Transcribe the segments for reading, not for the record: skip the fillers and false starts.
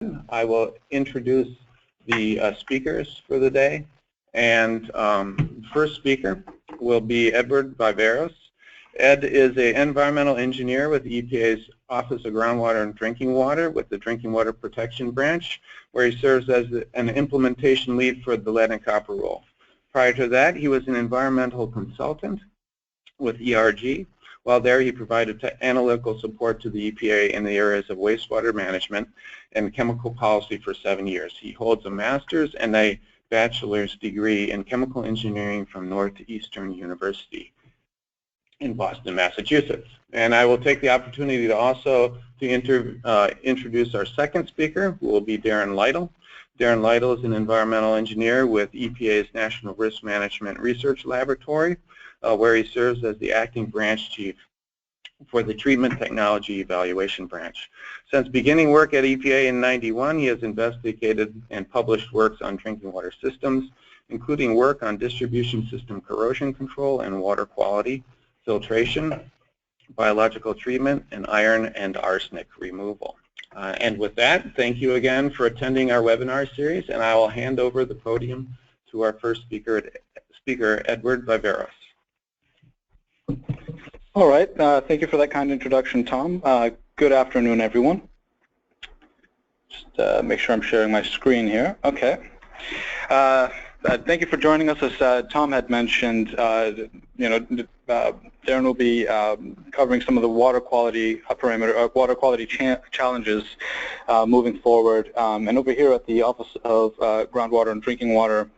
begin, I will introduce the speakers for the day. And first speaker will be Edward Viveros. Ed is an environmental engineer with EPA's Office of Groundwater and Drinking Water with the Drinking Water Protection Branch, where he serves as an implementation lead for the lead and copper rule. Prior to that, he was an environmental consultant with ERG. While there, he provided analytical support to the EPA in the areas of wastewater management and chemical policy for 7 years. He holds a master's and a bachelor's degree in chemical engineering from Northeastern University in Boston, Massachusetts. And I will take the opportunity to also introduce our second speaker, who will be Darren Lytle. Darren Lytle is an environmental engineer with EPA's National Risk Management Research Laboratory, where he serves as the acting branch chief for the Treatment Technology Evaluation Branch. Since beginning work at EPA in '91, he has investigated and published works on drinking water systems, including work on distribution system corrosion control and water quality, filtration, biological treatment, and iron and arsenic removal. And with that, thank you again for attending our webinar series, and I will hand over the podium to our first speaker, Edward Viveros. All right, thank you for that kind introduction, Tom. Good afternoon, everyone. Just make sure I'm sharing my screen here. Okay. Thank you for joining us. As Tom had mentioned, Darren will be covering some of the water quality challenges moving forward. And over here at the Office of Groundwater and Drinking Water,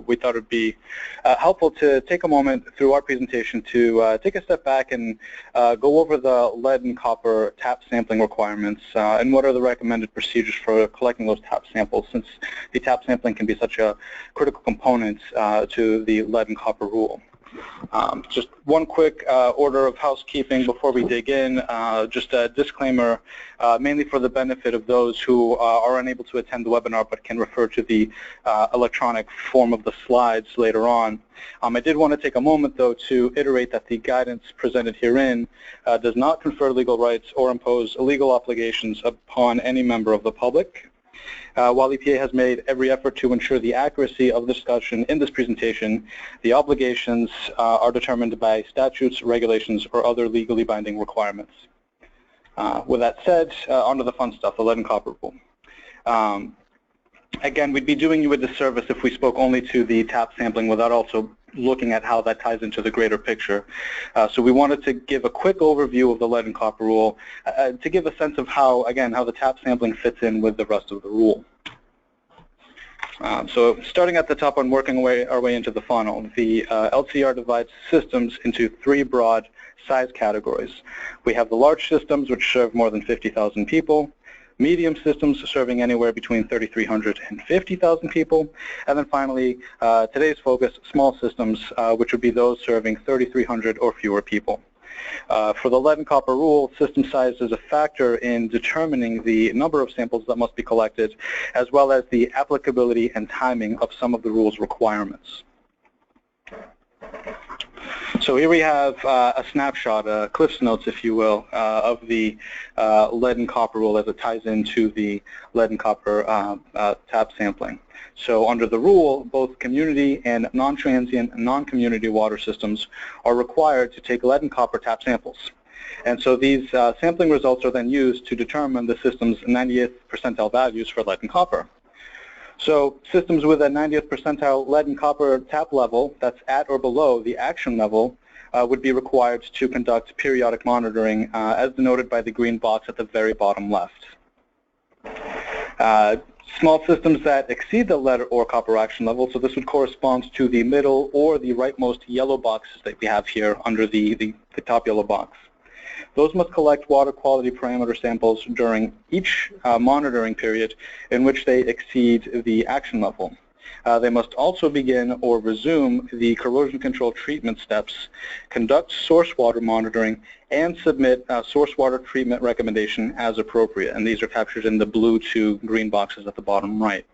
we thought it would be helpful to take a moment through our presentation to take a step back and go over the lead and copper tap sampling requirements and what are the recommended procedures for collecting those tap samples, since the tap sampling can be such a critical component to the lead and copper rule. Just one quick order of housekeeping before we dig in. Just a disclaimer, mainly for the benefit of those who are unable to attend the webinar but can refer to the electronic form of the slides later on. I did want to take a moment, though, to iterate that the guidance presented herein does not confer legal rights or impose legal obligations upon any member of the public. While EPA has made every effort to ensure the accuracy of the discussion in this presentation, the obligations are determined by statutes, regulations, or other legally binding requirements. With that said, on to the fun stuff, the lead and copper rule. Again, we'd be doing you a disservice if we spoke only to the tap sampling without also looking at how that ties into the greater picture. So we wanted to give a quick overview of the lead and copper rule to give a sense of how, again, how the tap sampling fits in with the rest of the rule. So starting at the top and working our way into the funnel, the LCR divides systems into 3 broad size categories. We have the large systems, which serve more than 50,000 people, medium systems serving anywhere between 3,300 and 50,000 people, and then finally, today's focus, small systems, which would be those serving 3,300 or fewer people. For the lead and copper rule, system size is a factor in determining the number of samples that must be collected, as well as the applicability and timing of some of the rule's requirements. So here we have a snapshot, Cliff's Notes, if you will, of the lead and copper rule as it ties into the lead and copper tap sampling. So under the rule, both community and non-transient and non-community water systems are required to take lead and copper tap samples. And so these sampling results are then used to determine the system's 90th percentile values for lead and copper. So systems with a 90th percentile lead and copper tap level that's at or below the action level would be required to conduct periodic monitoring, as denoted by the green box at the very bottom left. Small systems that exceed the lead or copper action level, so this would correspond to the middle or the rightmost yellow boxes that we have here under the top yellow box. Those must collect water quality parameter samples during each monitoring period in which they exceed the action level. They must also begin or resume the corrosion control treatment steps, conduct source water monitoring, and submit source water treatment recommendation as appropriate. And these are captured in the blue 2 green boxes at the bottom right.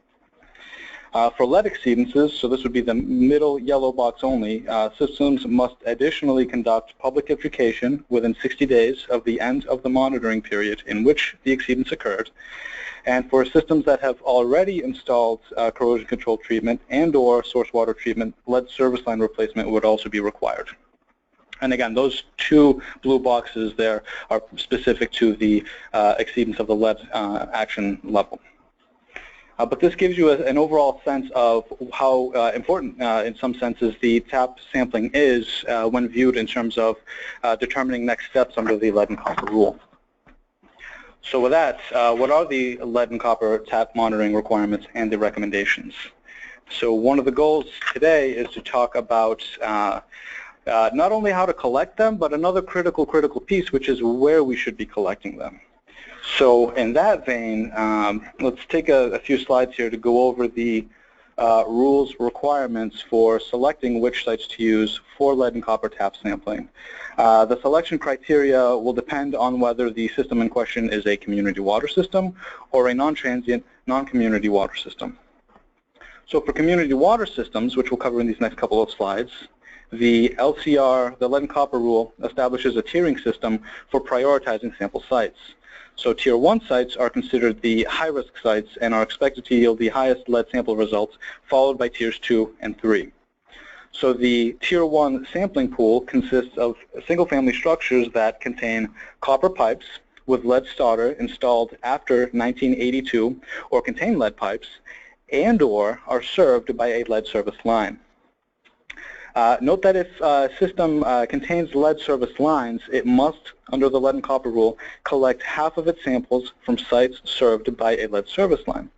For lead exceedances, so this would be the middle yellow box only, systems must additionally conduct public education within 60 days of the end of the monitoring period in which the exceedance occurred, And for systems that have already installed corrosion control treatment and or source water treatment, lead service line replacement would also be required. And again, those two blue boxes there are specific to the exceedance of the lead action level. But this gives you an overall sense of how important, in some senses, the TAP sampling is when viewed in terms of determining next steps under the lead and copper rule. So with that, what are the lead and copper TAP monitoring requirements and the recommendations? So one of the goals today is to talk about not only how to collect them, but another critical piece, which is where we should be collecting them. So in that vein, let's take a few slides here to go over the rules requirements for selecting which sites to use for lead and copper TAP sampling. The selection criteria will depend on whether the system in question is a community water system or a non-transient, non-community water system. So for community water systems, which we'll cover in these next couple of slides, the LCR, the lead and copper rule, establishes a tiering system for prioritizing sample sites. So Tier 1 sites are considered the high-risk sites and are expected to yield the highest lead sample results, followed by Tiers 2 and 3. So the Tier 1 sampling pool consists of single-family structures that contain copper pipes with lead starter installed after 1982 or contain lead pipes and or are served by a lead service line. Note that if a system contains lead service lines, it must, under the lead and copper rule, collect half of its samples from sites served by a lead service line.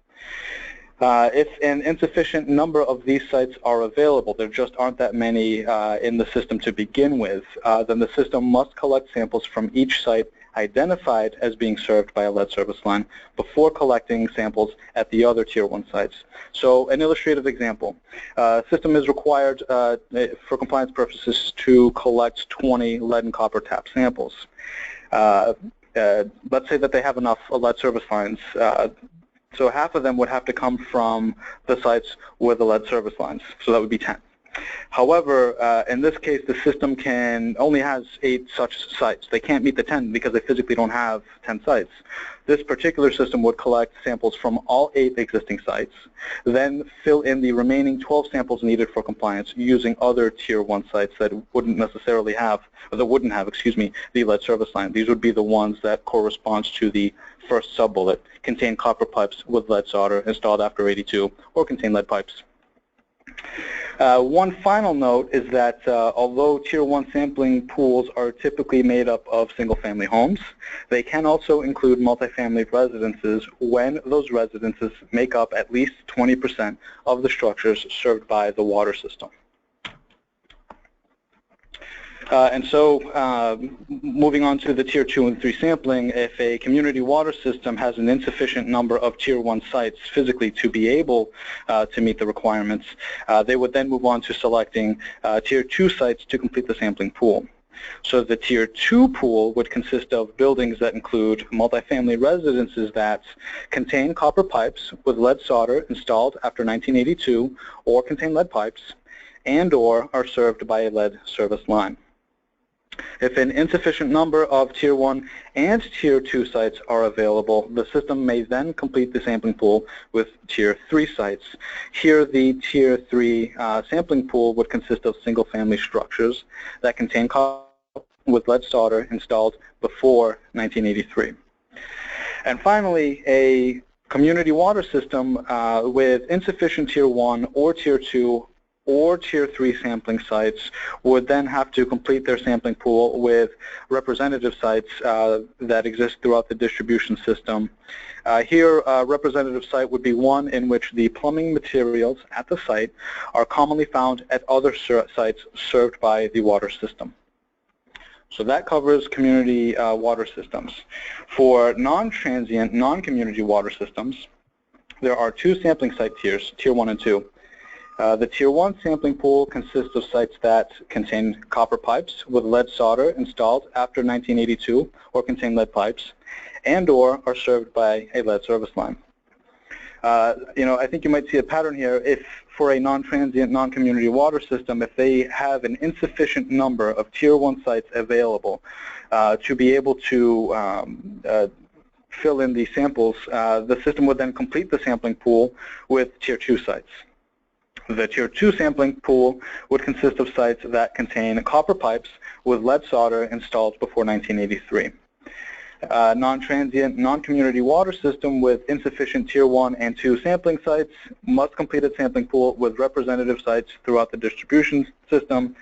If an insufficient number of these sites are available, there just aren't that many in the system to begin with, then the system must collect samples from each site identified as being served by a lead service line before collecting samples at the other Tier 1 sites. So an illustrative example, system is required for compliance purposes to collect 20 lead and copper TAP samples. Let's say that they have enough lead service lines. So half of them would have to come from the sites with the lead service lines, so that would be 10. However, in this case, the system only has 8 such sites. They can't meet the 10 because they physically don't have 10 sites. This particular system would collect samples from all 8 existing sites, then fill in the remaining 12 samples needed for compliance using other Tier 1 sites that wouldn't necessarily have, or that wouldn't have, the lead service line. These would be the ones that correspond to the first sub-bullet, contain copper pipes with lead solder installed after 82, or contain lead pipes. One final note is that although Tier 1 sampling pools are typically made up of single-family homes, they can also include multifamily residences when those residences make up at least 20% of the structures served by the water system. And so moving on to the Tier 2 and 3 sampling, if a community water system has an insufficient number of Tier 1 sites physically to be able to meet the requirements, they would then move on to selecting Tier 2 sites to complete the sampling pool. So the Tier 2 pool would consist of buildings that include multifamily residences that contain copper pipes with lead solder installed after 1982 or contain lead pipes and or are served by a lead service line. If an insufficient number of Tier 1 and Tier 2 sites are available, the system may then complete the sampling pool with Tier 3 sites. Here, the Tier 3 sampling pool would consist of single-family structures that contain copper with lead solder installed before 1983. And finally, a community water system with insufficient Tier 1 or Tier 2 or Tier 3 sampling sites would then have to complete their sampling pool with representative sites that exist throughout the distribution system. Here, a representative site would be one in which the plumbing materials at the site are commonly found at other sites served by the water system. So that covers community water systems. For non-transient, non-community water systems, there are 2 sampling site tiers, Tier 1 and 2. The Tier 1 sampling pool consists of sites that contain copper pipes with lead solder installed after 1982 or contain lead pipes and or are served by a lead service line. I think you might see a pattern here. If for a non-transient, non-community water system, if they have an insufficient number of Tier 1 sites available to be able to fill in the samples, the system would then complete the sampling pool with Tier 2 sites. The Tier 2 sampling pool would consist of sites that contain copper pipes with lead solder installed before 1983. Non-transient, non-community water system with insufficient Tier 1 and 2 sampling sites must complete its sampling pool with representative sites throughout the distribution system.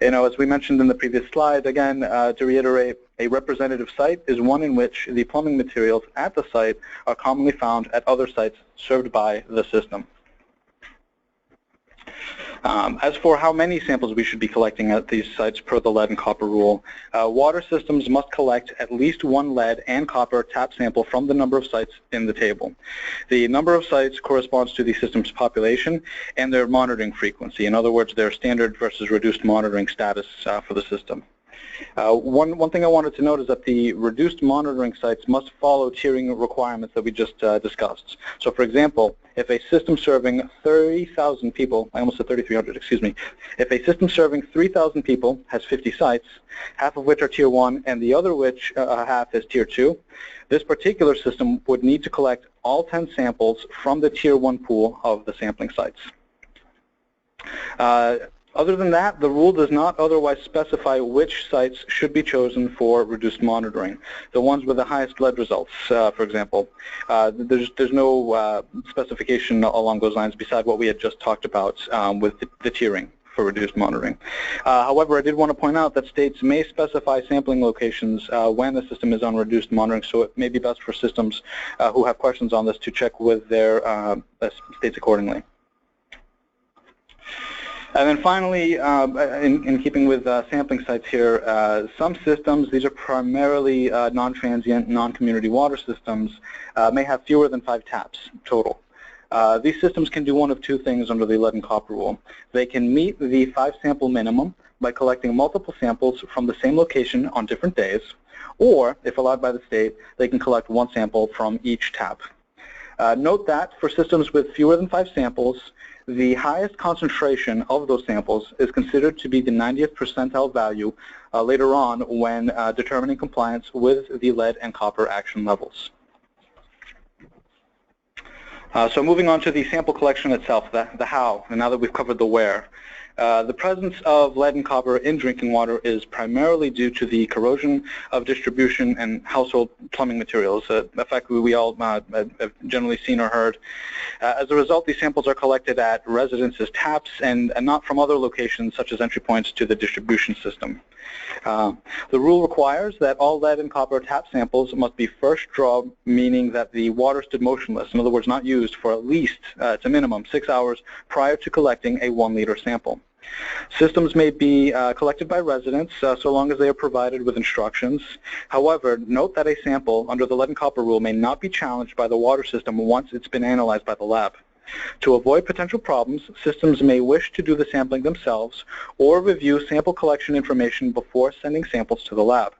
As we mentioned in the previous slide, again, to reiterate, a representative site is one in which the plumbing materials at the site are commonly found at other sites served by the system. As for how many samples we should be collecting at these sites per the lead and copper rule, water systems must collect at least one lead and copper tap sample from the number of sites in the table. The number of sites corresponds to the system's population and their monitoring frequency. In other words, their standard versus reduced monitoring status for the system. One thing I wanted to note is that the reduced monitoring sites must follow tiering requirements that we just discussed. So for example, if a system serving 30,000 people, I almost said 3,300, excuse me, if a system serving 3,000 people has 50 sites, half of which are Tier 1 and the other which half is Tier 2, this particular system would need to collect all 10 samples from the Tier 1 pool of the sampling sites. Other than that, the rule does not otherwise specify which sites should be chosen for reduced monitoring. The ones with the highest lead results, for example, there's no specification along those lines beside what we had just talked about with the tiering for reduced monitoring. However, I did want to point out that states may specify sampling locations when the system is on reduced monitoring, so it may be best for systems who have questions on this to check with their states accordingly. And then finally, in keeping with sampling sites here, some systems, these are primarily non-transient, non-community water systems, may have fewer than 5 taps total. These systems can do one of two things under the lead and copper rule. They can meet the 5 sample minimum by collecting multiple samples from the same location on different days, or, if allowed by the state, they can collect 1 sample from each tap. Note that for systems with fewer than 5 samples, the highest concentration of those samples is considered to be the 90th percentile value later on when determining compliance with the lead and copper action levels. So moving on to the sample collection itself, the how, and now that we've covered the where. The presence of lead and copper in drinking water is primarily due to the corrosion of distribution and household plumbing materials, a fact we all have generally seen or heard. As a result, these samples are collected at residences' taps and not from other locations such as entry points to the distribution system. The rule requires that all lead and copper tap samples must be first draw, meaning that the water stood motionless, in other words, not used for at least, it's a minimum, 6 hours prior to collecting a 1-liter sample. Systems may be collected by residents so long as they are provided with instructions. However, note that a sample under the lead and copper rule may not be challenged by the water system once it's been analyzed by the lab. To avoid potential problems, systems may wish to do the sampling themselves or review sample collection information before sending samples to the lab.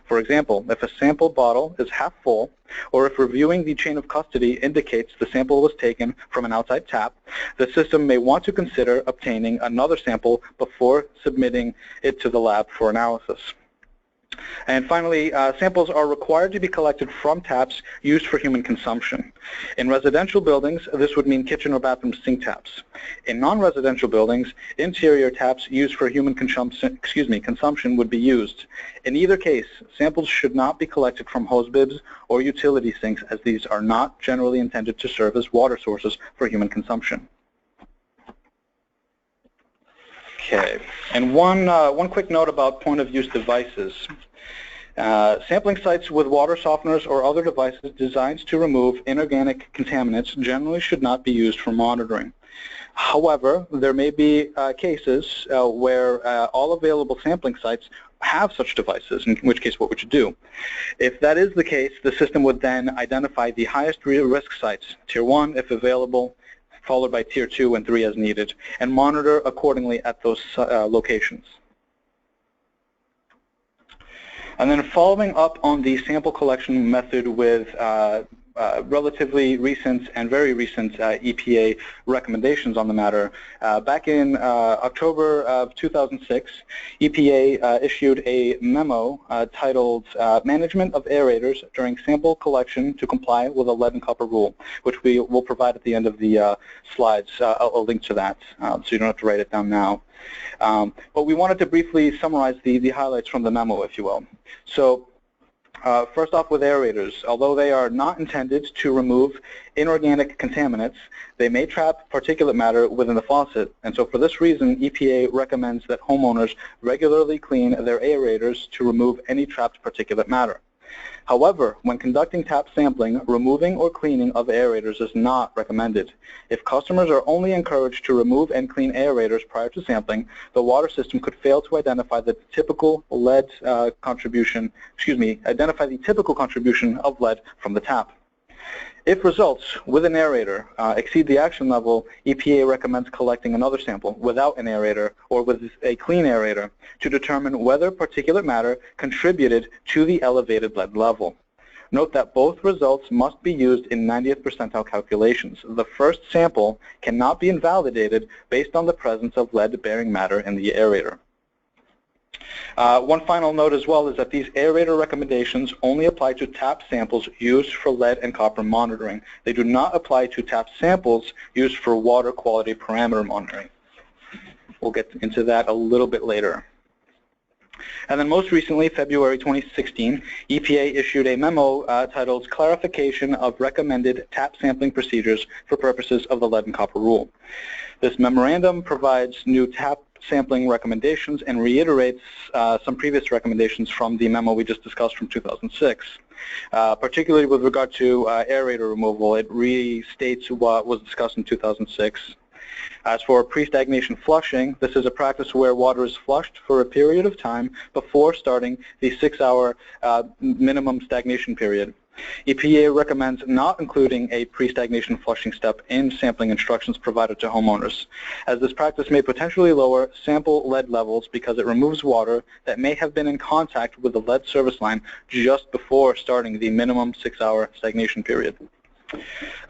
For example, if a sample bottle is half full, or if reviewing the chain of custody indicates the sample was taken from an outside tap, the system may want to consider obtaining another sample before submitting it to the lab for analysis. And finally, samples are required to be collected from taps used for human consumption. In residential buildings, this would mean kitchen or bathroom sink taps. In non-residential buildings, interior taps used for human consumption would be used. In either case, samples should not be collected from hose bibs or utility sinks, as these are not generally intended to serve as water sources for human consumption. Okay, and one quick note about point-of-use devices. Sampling sites with water softeners or other devices designed to remove inorganic contaminants generally should not be used for monitoring. However, there may be cases where all available sampling sites have such devices, in which case what would you do? If that is the case, the system would then identify the highest risk sites, Tier 1 if available, followed by Tier 2 and 3 as needed, and monitor accordingly at those locations. And then following up on the sample collection method with relatively recent and very recent EPA recommendations on the matter. Back in October of 2006, EPA issued a memo titled Management of Aerators During Sample Collection to Comply with a Lead and Copper Rule, which we will provide at the end of the slides. I'll link to that, so you don't have to write it down now. But we wanted to briefly summarize the highlights from the memo, if you will. So first off, with aerators, although they are not intended to remove inorganic contaminants, they may trap particulate matter within the faucet. And so for this reason, EPA recommends that homeowners regularly clean their aerators to remove any trapped particulate matter. However, when conducting tap sampling, removing or cleaning of aerators is not recommended. If customers are only encouraged to remove and clean aerators prior to sampling, the water system could fail to identify the typical lead identify the typical contribution of lead from the tap. If results with an aerator exceed the action level, EPA recommends collecting another sample without an aerator or with a clean aerator to determine whether particulate matter contributed to the elevated lead level. Note that both results must be used in 90th percentile calculations. The first sample cannot be invalidated based on the presence of lead-bearing matter in the aerator. One final note as well is that these aerator recommendations only apply to tap samples used for lead and copper monitoring. They do not apply to tap samples used for water quality parameter monitoring. We'll get into that a little bit later. And then most recently, February 2016, EPA issued a memo titled Clarification of Recommended Tap Sampling Procedures for Purposes of the Lead and Copper Rule. This memorandum provides new tap sampling recommendations and reiterates some previous recommendations from the memo we just discussed from 2006. Particularly with regard to aerator removal, it restates what was discussed in 2006. As for pre-stagnation flushing, this is a practice where water is flushed for a period of time before starting the 6-hour minimum stagnation period. EPA recommends not including a pre-stagnation flushing step in sampling instructions provided to homeowners, as this practice may potentially lower sample lead levels because it removes water that may have been in contact with the lead service line just before starting the minimum 6-hour stagnation period.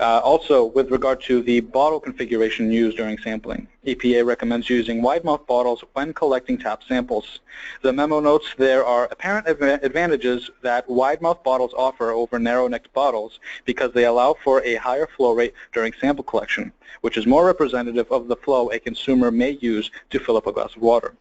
Also, with regard to the bottle configuration used during sampling, EPA recommends using wide-mouth bottles when collecting tap samples. The memo notes there are apparent advantages that wide-mouth bottles offer over narrow-necked bottles because they allow for a higher flow rate during sample collection, which is more representative of the flow a consumer may use to fill up a glass of water.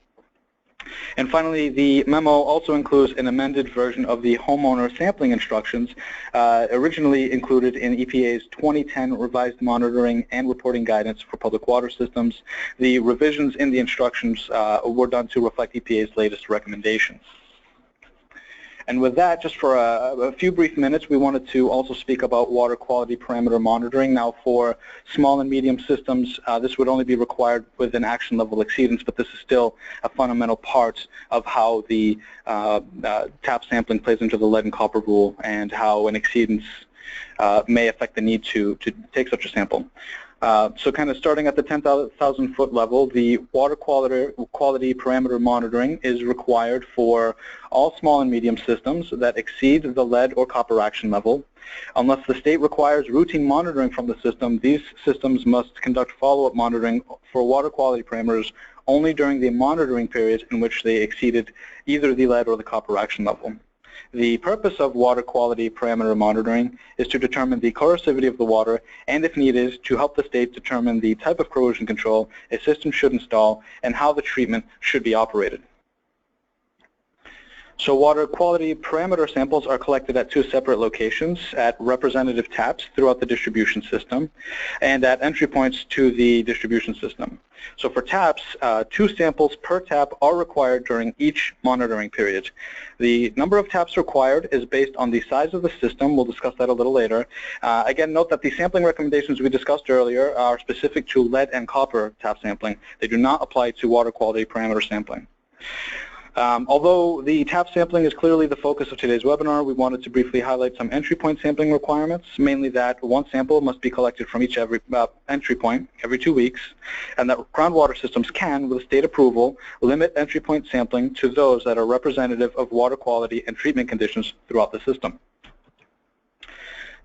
And finally, the memo also includes an amended version of the homeowner sampling instructions originally included in EPA's 2010 revised monitoring and reporting guidance for public water systems. The revisions in the instructions were done to reflect EPA's latest recommendations. And with that, just for a few brief minutes, we wanted to also speak about water quality parameter monitoring. Now, for small and medium systems, this would only be required with an action level exceedance, but this is still a fundamental part of how the tap sampling plays into the lead and copper rule and how an exceedance may affect the need to take such a sample. So kind of starting at the 10,000 foot level, the water quality parameter monitoring is required for all small and medium systems that exceed the lead or copper action level. Unless the state requires routine monitoring from the system, these systems must conduct follow-up monitoring for water quality parameters only during the monitoring periods in which they exceeded either the lead or the copper action level. The purpose of water quality parameter monitoring is to determine the corrosivity of the water and, if needed, to help the state determine the type of corrosion control a system should install and how the treatment should be operated. So water quality parameter samples are collected at 2 separate locations, at representative taps throughout the distribution system and at entry points to the distribution system. So for taps, 2 samples per tap are required during each monitoring period. The number of taps required is based on the size of the system. We'll discuss that a little later. Again, note that the sampling recommendations we discussed earlier are specific to lead and copper tap sampling. They do not apply to water quality parameter sampling. Although the tap sampling is clearly the focus of today's webinar, we wanted to briefly highlight some entry point sampling requirements, mainly that 1 sample must be collected from each entry point every 2 weeks, and that groundwater systems can, with state approval, limit entry point sampling to those that are representative of water quality and treatment conditions throughout the system.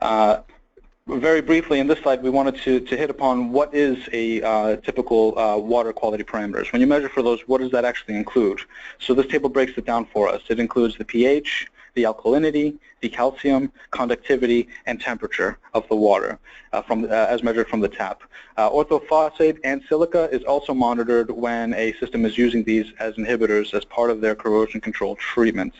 Very briefly, in this slide, we wanted to hit upon what is a typical water quality parameters. When you measure for those, what does that actually include? So this table breaks it down for us. It includes the pH, the alkalinity, the calcium, conductivity, and temperature of the water as measured from the tap. Orthophosphate and silica is also monitored when a system is using these as inhibitors as part of their corrosion control treatment.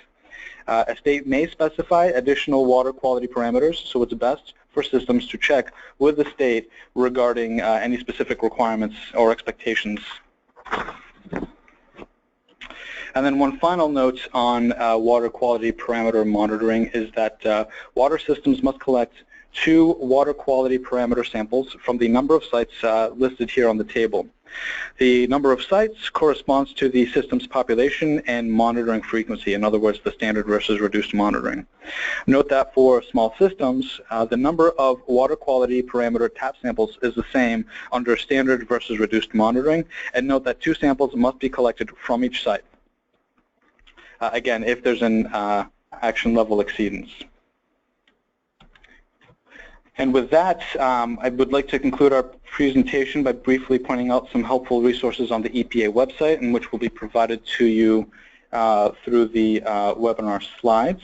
A state may specify additional water quality parameters, so it's best for systems to check with the state regarding any specific requirements or expectations. And then one final note on water quality parameter monitoring is that water systems must collect 2 water quality parameter samples from the number of sites listed here on the table. The number of sites corresponds to the system's population and monitoring frequency, in other words, the standard versus reduced monitoring. Note that for small systems, the number of water quality parameter tap samples is the same under standard versus reduced monitoring, and note that 2 samples must be collected from each site. Again, if there's an action level exceedance. And with that, I would like to conclude our presentation by briefly pointing out some helpful resources on the EPA website, and which will be provided to you through the webinar slides.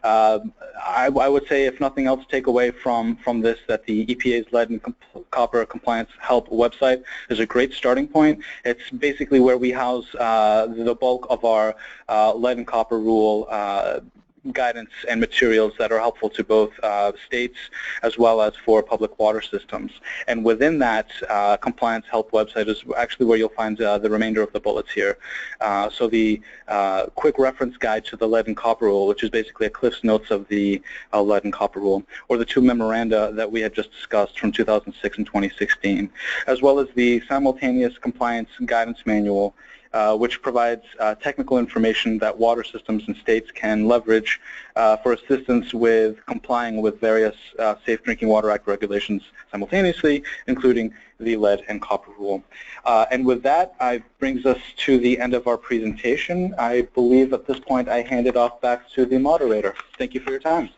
I would say, if nothing else, take away from this that the EPA's lead and copper compliance help website is a great starting point. It's basically where we house the bulk of our lead and copper rule guidance and materials that are helpful to both states as well as for public water systems. And within that, Compliance Help website is actually where you'll find the remainder of the bullets here. So the quick reference guide to the lead and copper rule, which is basically a Cliff's Notes of the lead and copper rule, or the 2 memoranda that we had just discussed from 2006 and 2016, as well as the Simultaneous Compliance Guidance Manual, which provides technical information that water systems and states can leverage for assistance with complying with various Safe Drinking Water Act regulations simultaneously, including the lead and copper rule. And with that, it brings us to the end of our presentation. I believe at this point I hand it off back to the moderator. Thank you for your time.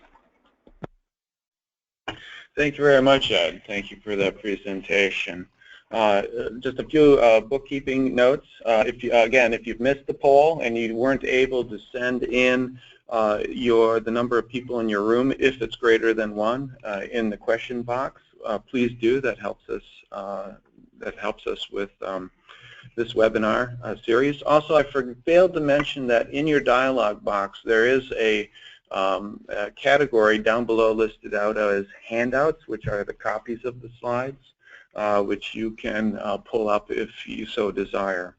Thank you very much, Ed. Thank you for that presentation. Just a few bookkeeping notes. If you've missed the poll and you weren't able to send in the number of people in your room, if it's greater than 1, in the question box, please do. That helps us. With this webinar series. Also, I failed to mention that in your dialog box there is a category down below listed out as handouts, which are the copies of the slides, which you can pull up if you so desire.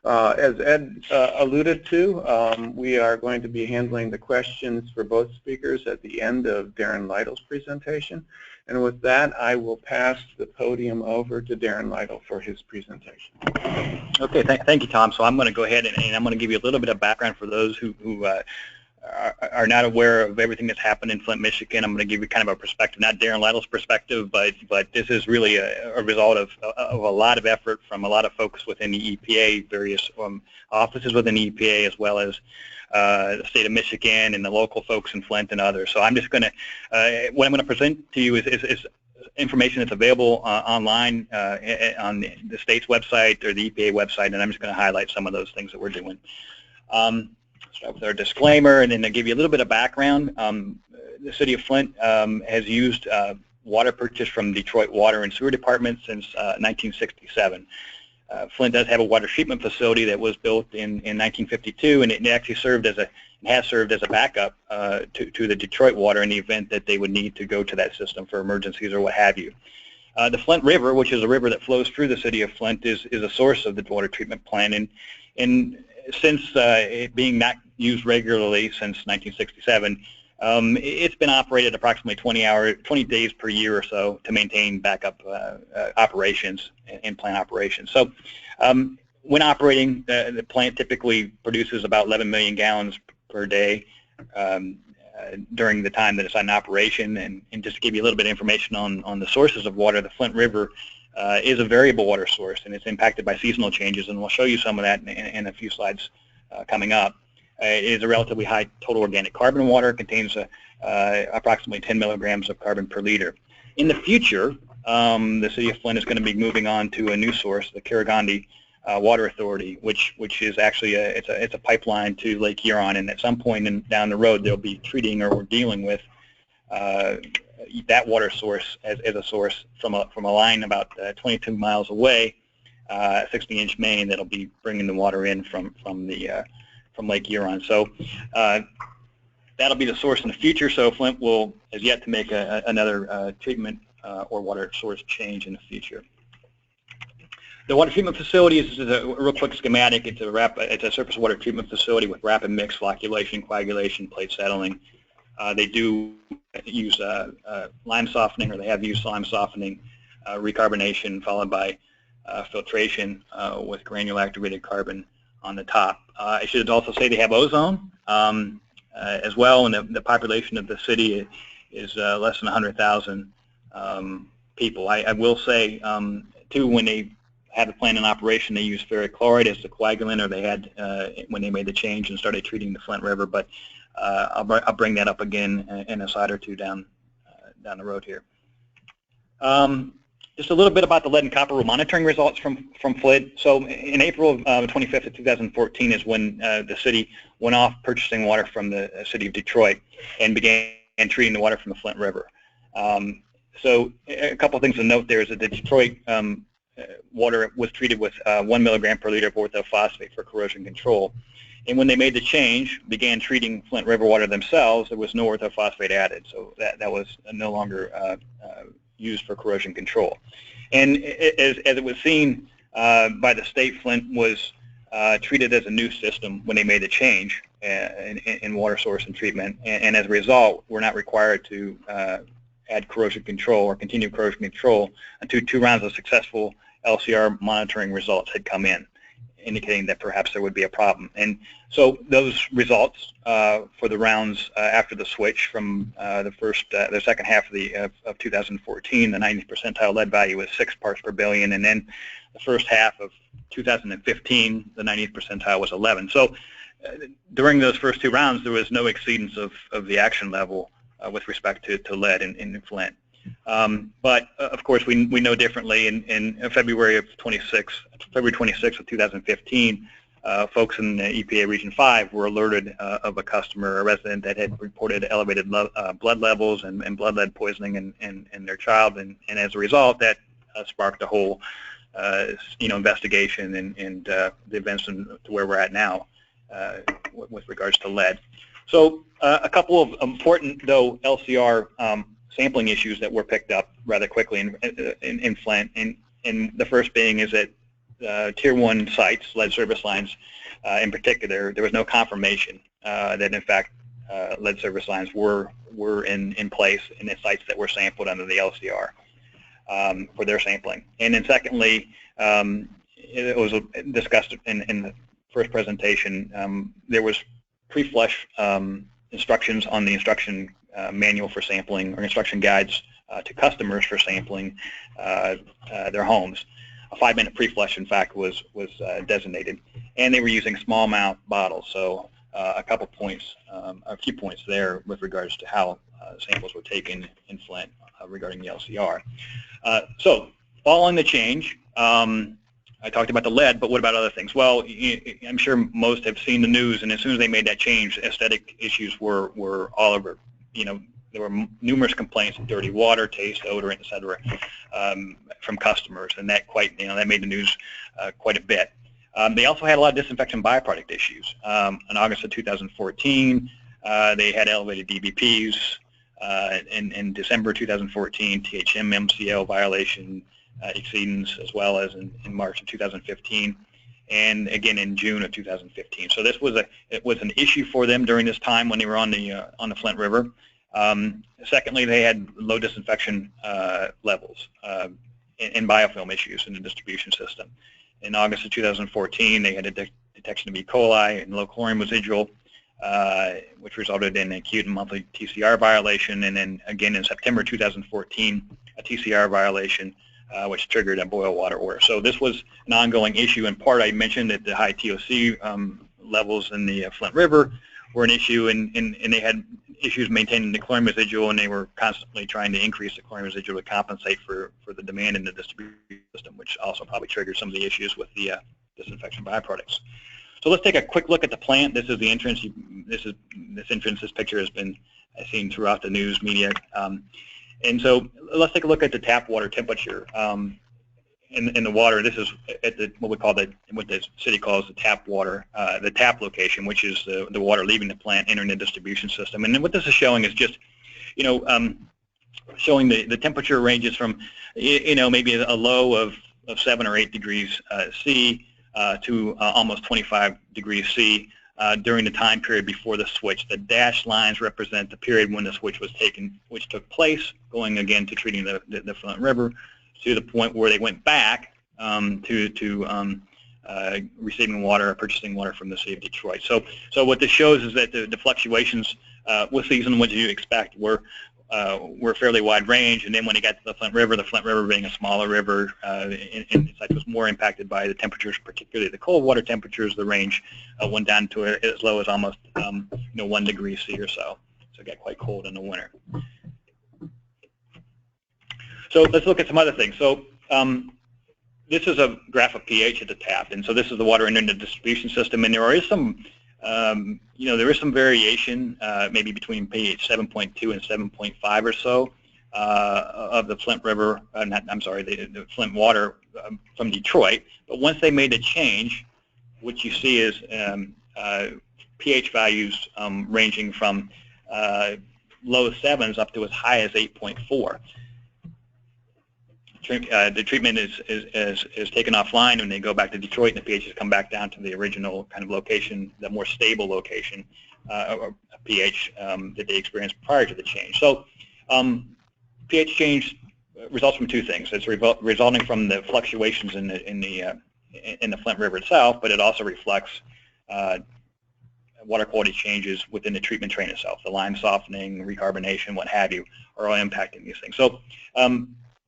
As Ed alluded to, we are going to be handling the questions for both speakers at the end of Darren Lytle's presentation. And with that, I will pass the podium over to Darren Lytle for his presentation. Okay, thank you, Tom. So I'm going to go ahead and I'm going to give you a little bit of background for those who are not aware of everything that's happened in Flint, Michigan. I'm going to give you kind of a perspective, not Darren Lytle's perspective, but this is really a result of a lot of effort from a lot of folks within the EPA, various offices within the EPA, as well as the state of Michigan and the local folks in Flint and others. So I'm just going to, what I'm going to present to you is information that's available online on the state's website or the EPA website, and I'm just going to highlight some of those things that we're doing. Start with our disclaimer, and then I'll give you a little bit of background. The city of Flint has used water purchase from Detroit Water and Sewer Department since 1967. Flint does have a water treatment facility that was built in 1952, and it actually has served as a backup to the Detroit Water in the event that they would need to go to that system for emergencies or what have you. The Flint River, which is a river that flows through the city of Flint, is a source of the water treatment plant, and since it being not used regularly since 1967, it's been operated approximately 20 days per year or so to maintain backup operations and plant operations. So when operating, the plant typically produces about 11 million gallons per day during the time that it's on operation. And just to give you a little bit of information on the sources of water, the Flint River is a variable water source, and it's impacted by seasonal changes, and we'll show you some of that in a few slides coming up. It is a relatively high total organic carbon water, contains a approximately 10 milligrams of carbon per liter. In the future, the City of Flint is going to be moving on to a new source, the Karagandhi Water Authority, which is actually it's a pipeline to Lake Huron, and at some point down the road they'll be treating or dealing with that water source as a source from a line about 22 miles away, 60-inch main that'll be bringing the water in from Lake Huron. So that'll be the source in the future. So Flint has yet to make another treatment or water source change in the future. The water treatment facility is a real quick schematic. It's a surface water treatment facility with rapid mix, flocculation, coagulation, plate settling. They do use lime softening, or they have used lime softening, recarbonation followed by filtration with granular activated carbon on the top. I should also say they have ozone as well, and the population of the city is less than 100,000 people. I will say, too, when they had the plant in operation, they used ferric chloride as the coagulant, or they had when they made the change and started treating the Flint River. But I'll bring that up again in a slide or two down the road here. Just a little bit about the lead and copper monitoring results from Flint. So in April 25th of 2014 is when the city went off purchasing water from the city of Detroit and began treating the water from the Flint River. So a couple of things to note there is that the Detroit water was treated with 1 milligram per liter of orthophosphate for corrosion control. And when they made the change, began treating Flint River water themselves, there was no orthophosphate added. So that was no longer used for corrosion control. And as it was seen by the state, Flint was treated as a new system when they made the change in water source and treatment. And as a result, we're not required to add corrosion control or continue corrosion control until 2 rounds of successful LCR monitoring results had come in, indicating that perhaps there would be a problem. And so those results for the rounds after the switch from the second half of 2014, the 90th percentile lead value was 6 parts per billion, and then the first half of 2015, the 90th percentile was 11. So during those first 2 rounds, there was no exceedance of the action level with respect to lead in Flint. But of course, we know differently. In February 26th of 2015, folks in the EPA Region 5 were alerted of a resident that had reported elevated blood levels and blood lead poisoning in their child, and as a result, that sparked a whole investigation and the events to where we're at now with regards to lead. So a couple of important, though, LCR sampling issues that were picked up rather quickly in Flint, and the first being is that Tier 1 sites, lead service lines in particular, there was no confirmation that in fact lead service lines were in place in the sites that were sampled under the LCR for their sampling. And then secondly, it was discussed in the first presentation, there was pre-flush instructions on the instruction manual for sampling, or instruction guides to customers for sampling their homes. A 5-minute pre-flush, in fact, was designated, and they were using small amount bottles. So a few points there with regards to how samples were taken in Flint regarding the LCR. So following the change, I talked about the lead, but what about other things? Well, I'm sure most have seen the news, and as soon as they made that change, aesthetic issues were all over. There were numerous complaints of dirty water, taste, odor, etc., from customers, and that made the news quite a bit. They also had a lot of disinfection byproduct issues. In August of 2014, they had elevated DBPs. In December 2014, THM MCL violation exceedance, as well as in March of 2015, and again in June of 2015. So this was an issue for them during this time when they were on the Flint River. Secondly, they had low disinfection levels and biofilm issues in the distribution system. In August of 2014, they had a detection of E. coli and low chlorine residual, which resulted in acute and monthly TCR violation, and then again in September 2014, a TCR violation, which triggered a boil water order. So this was an ongoing issue. In part, I mentioned that the high TOC levels in the Flint River were an issue, and they had issues maintaining the chlorine residual, and they were constantly trying to increase the chlorine residual to compensate for the demand in the distribution system, which also probably triggered some of the issues with the disinfection byproducts. So let's take a quick look at the plant. This is the entrance. This picture has been seen throughout the news media. And so let's take a look at the tap water temperature in the water. This is at what the city calls the tap water, the tap location, which is the water leaving the plant, entering the distribution system. And then what this is showing is just, showing the temperature ranges from, maybe a low of 7 or 8 degrees C to almost 25 degrees C during the time period before the switch. The dashed lines represent the period when the switch was taken, which took place, going again to treating the Flint River, to the point where they went back to receiving water, purchasing water from the city of Detroit. So what this shows is that the fluctuations with season, what you expect, were fairly wide range, and then when it got to the Flint River being a smaller river, and such, was more impacted by the temperatures, particularly the cold water temperatures. The range went down to as low as almost 1 degree C or so. So it got quite cold in the winter. So let's look at some other things. So this is a graph of pH at the tap, and so this is the water entering the distribution system, and there is some there is some variation, maybe between pH 7.2 and 7.5 or so of the Flint River, the Flint water from Detroit. But once they made a change, what you see is pH values ranging from low 7s up to as high as 8.4. The treatment is taken offline when they go back to Detroit, and the pH has come back down to the original kind of location, the more stable location or pH that they experienced prior to the change. So pH change results from two things. It's resulting from the fluctuations in the Flint River itself, but it also reflects water quality changes within the treatment train itself. The lime softening, recarbonation, what have you, are all impacting these things. So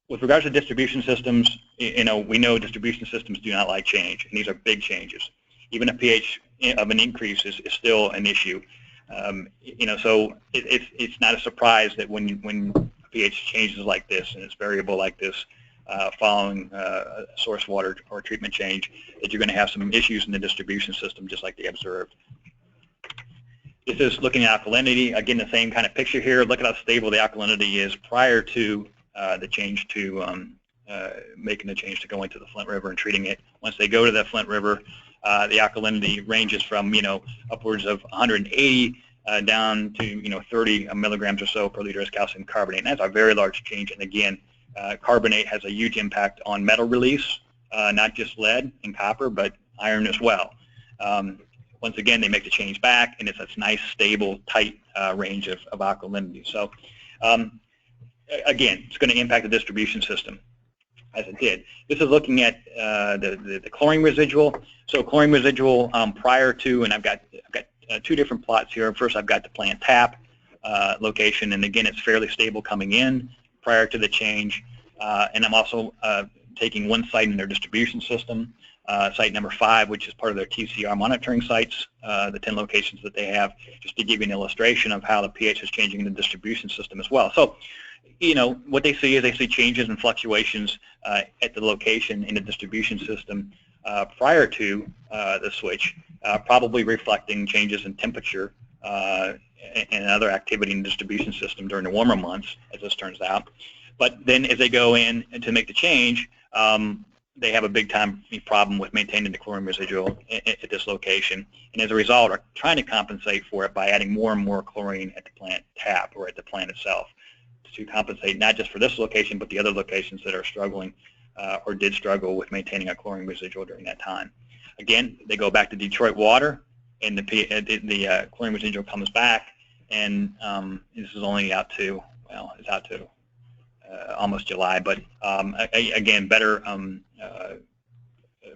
with regards to distribution systems, we know distribution systems do not like change, and these are big changes. Even a pH of an increase is still an issue. So it's not a surprise that when pH changes like this and it's variable like this, following a source water or treatment change, that you're going to have some issues in the distribution system, just like they observed. This is looking at alkalinity. Again, the same kind of picture here. Look at how stable the alkalinity is prior to the change to making the change to go into the Flint River and treating it. Once they go to the Flint River, the alkalinity ranges from upwards of 180 down to 30 milligrams or so per liter as calcium carbonate. And that's a very large change. And again, carbonate has a huge impact on metal release, not just lead and copper, but iron as well. Once again, they make the change back, and it's a nice, stable, tight range of alkalinity. So again, it's going to impact the distribution system, as it did. This is looking at the chlorine residual. So chlorine residual prior to, and I've got two different plots here. First, I've got the plant tap location, and again, it's fairly stable coming in prior to the change. And I'm also taking one site in their distribution system, site number 5, which is part of their TCR monitoring sites, the 10 locations that they have, just to give you an illustration of how the pH is changing in the distribution system as well. So, what they see is they see changes and fluctuations at the location in the distribution system prior to the switch, probably reflecting changes in temperature and other activity in the distribution system during the warmer months, as this turns out. But then as they go in and to make the change, they have a big time problem with maintaining the chlorine residual at this location, and as a result are trying to compensate for it by adding more and more chlorine at the plant tap or at the plant itself, to compensate not just for this location, but the other locations that are struggling or did struggle with maintaining a chlorine residual during that time. Again, they go back to Detroit water, and the chlorine residual comes back, and this is only out to, well, it's out to almost July, but again, better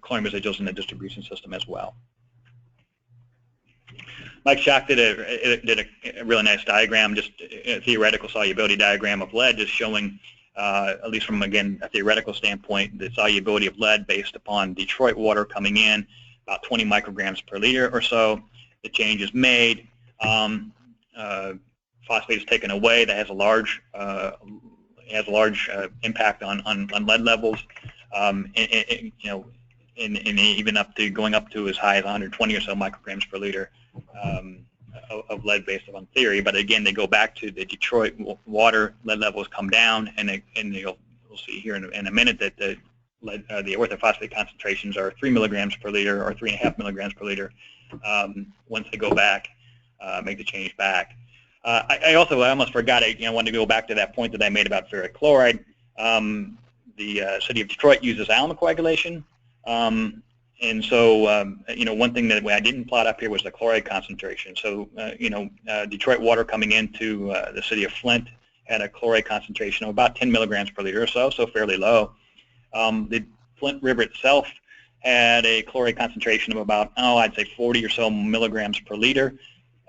chlorine residuals in the distribution system as well. Mike Schock did a really nice diagram, just a theoretical solubility diagram of lead, just showing, at least from, again, a theoretical standpoint, the solubility of lead based upon Detroit water coming in, about 20 micrograms per liter or so. The change is made phosphate is taken away, that has a large impact on lead levels, and even going up to as high as 120 or so micrograms per liter of lead based on theory. But again, they go back to the Detroit water lead levels come down, and we'll see here in a minute that the orthophosphate concentrations are 3 milligrams per liter or 3.5 milligrams per liter once they go back, make the change back. I almost forgot, I wanted to go back to that point that I made about ferric chloride. The city of Detroit uses alum coagulation. And so, one thing that I didn't plot up here was the chloride concentration. So, Detroit water coming into the city of Flint had a chloride concentration of about 10 milligrams per liter or so fairly low. The Flint River itself had a chloride concentration of about, I'd say 40 or so milligrams per liter.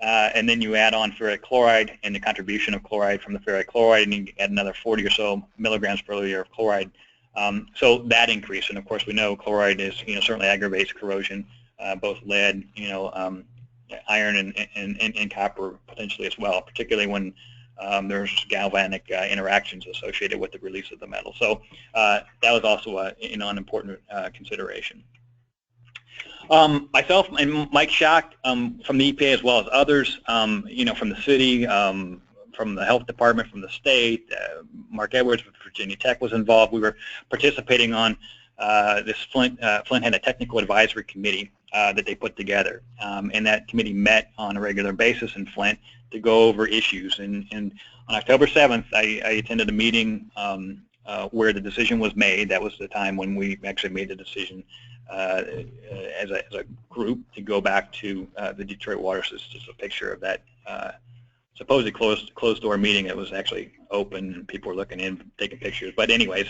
And then you add on ferric chloride and the contribution of chloride from the ferric chloride, and you add another 40 or so milligrams per liter of chloride. So that increase, and of course we know chloride is, certainly aggravates corrosion, both lead, iron and copper potentially as well, particularly when there's galvanic interactions associated with the release of the metal. So that was also an important consideration. Myself and Mike Schacht from the EPA, as well as others, from the city, from the health department, from the state, Mark Edwards with Virginia Tech was involved. We were participating on this Flint had a technical advisory committee that they put together, and that committee met on a regular basis in Flint to go over issues. And on October 7th, I attended a meeting where the decision was made. That was the time when we actually made the decision as a group to go back to the Detroit water system. Just a picture of that supposedly closed door meeting. It was actually open and people were looking in, taking pictures. But anyways,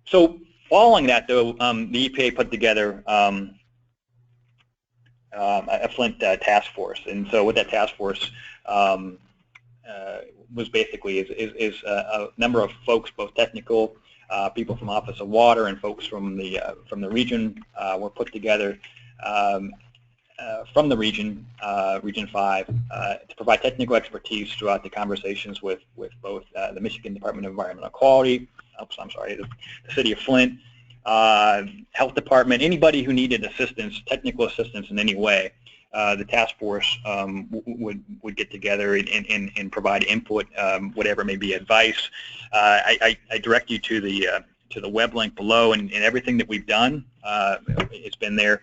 so following that, though, the EPA put together a Flint task force, and so what that task force was basically is a number of folks, both technical people from Office of Water and folks from the region were put together from the region, Region 5, to provide technical expertise throughout the conversations with both the Michigan Department of Environmental Quality, the City of Flint, Health Department, anybody who needed assistance, technical assistance in any way. The task force would get together and provide input, whatever may be advice. I direct you to the web link below, and everything that we've done, it's been there.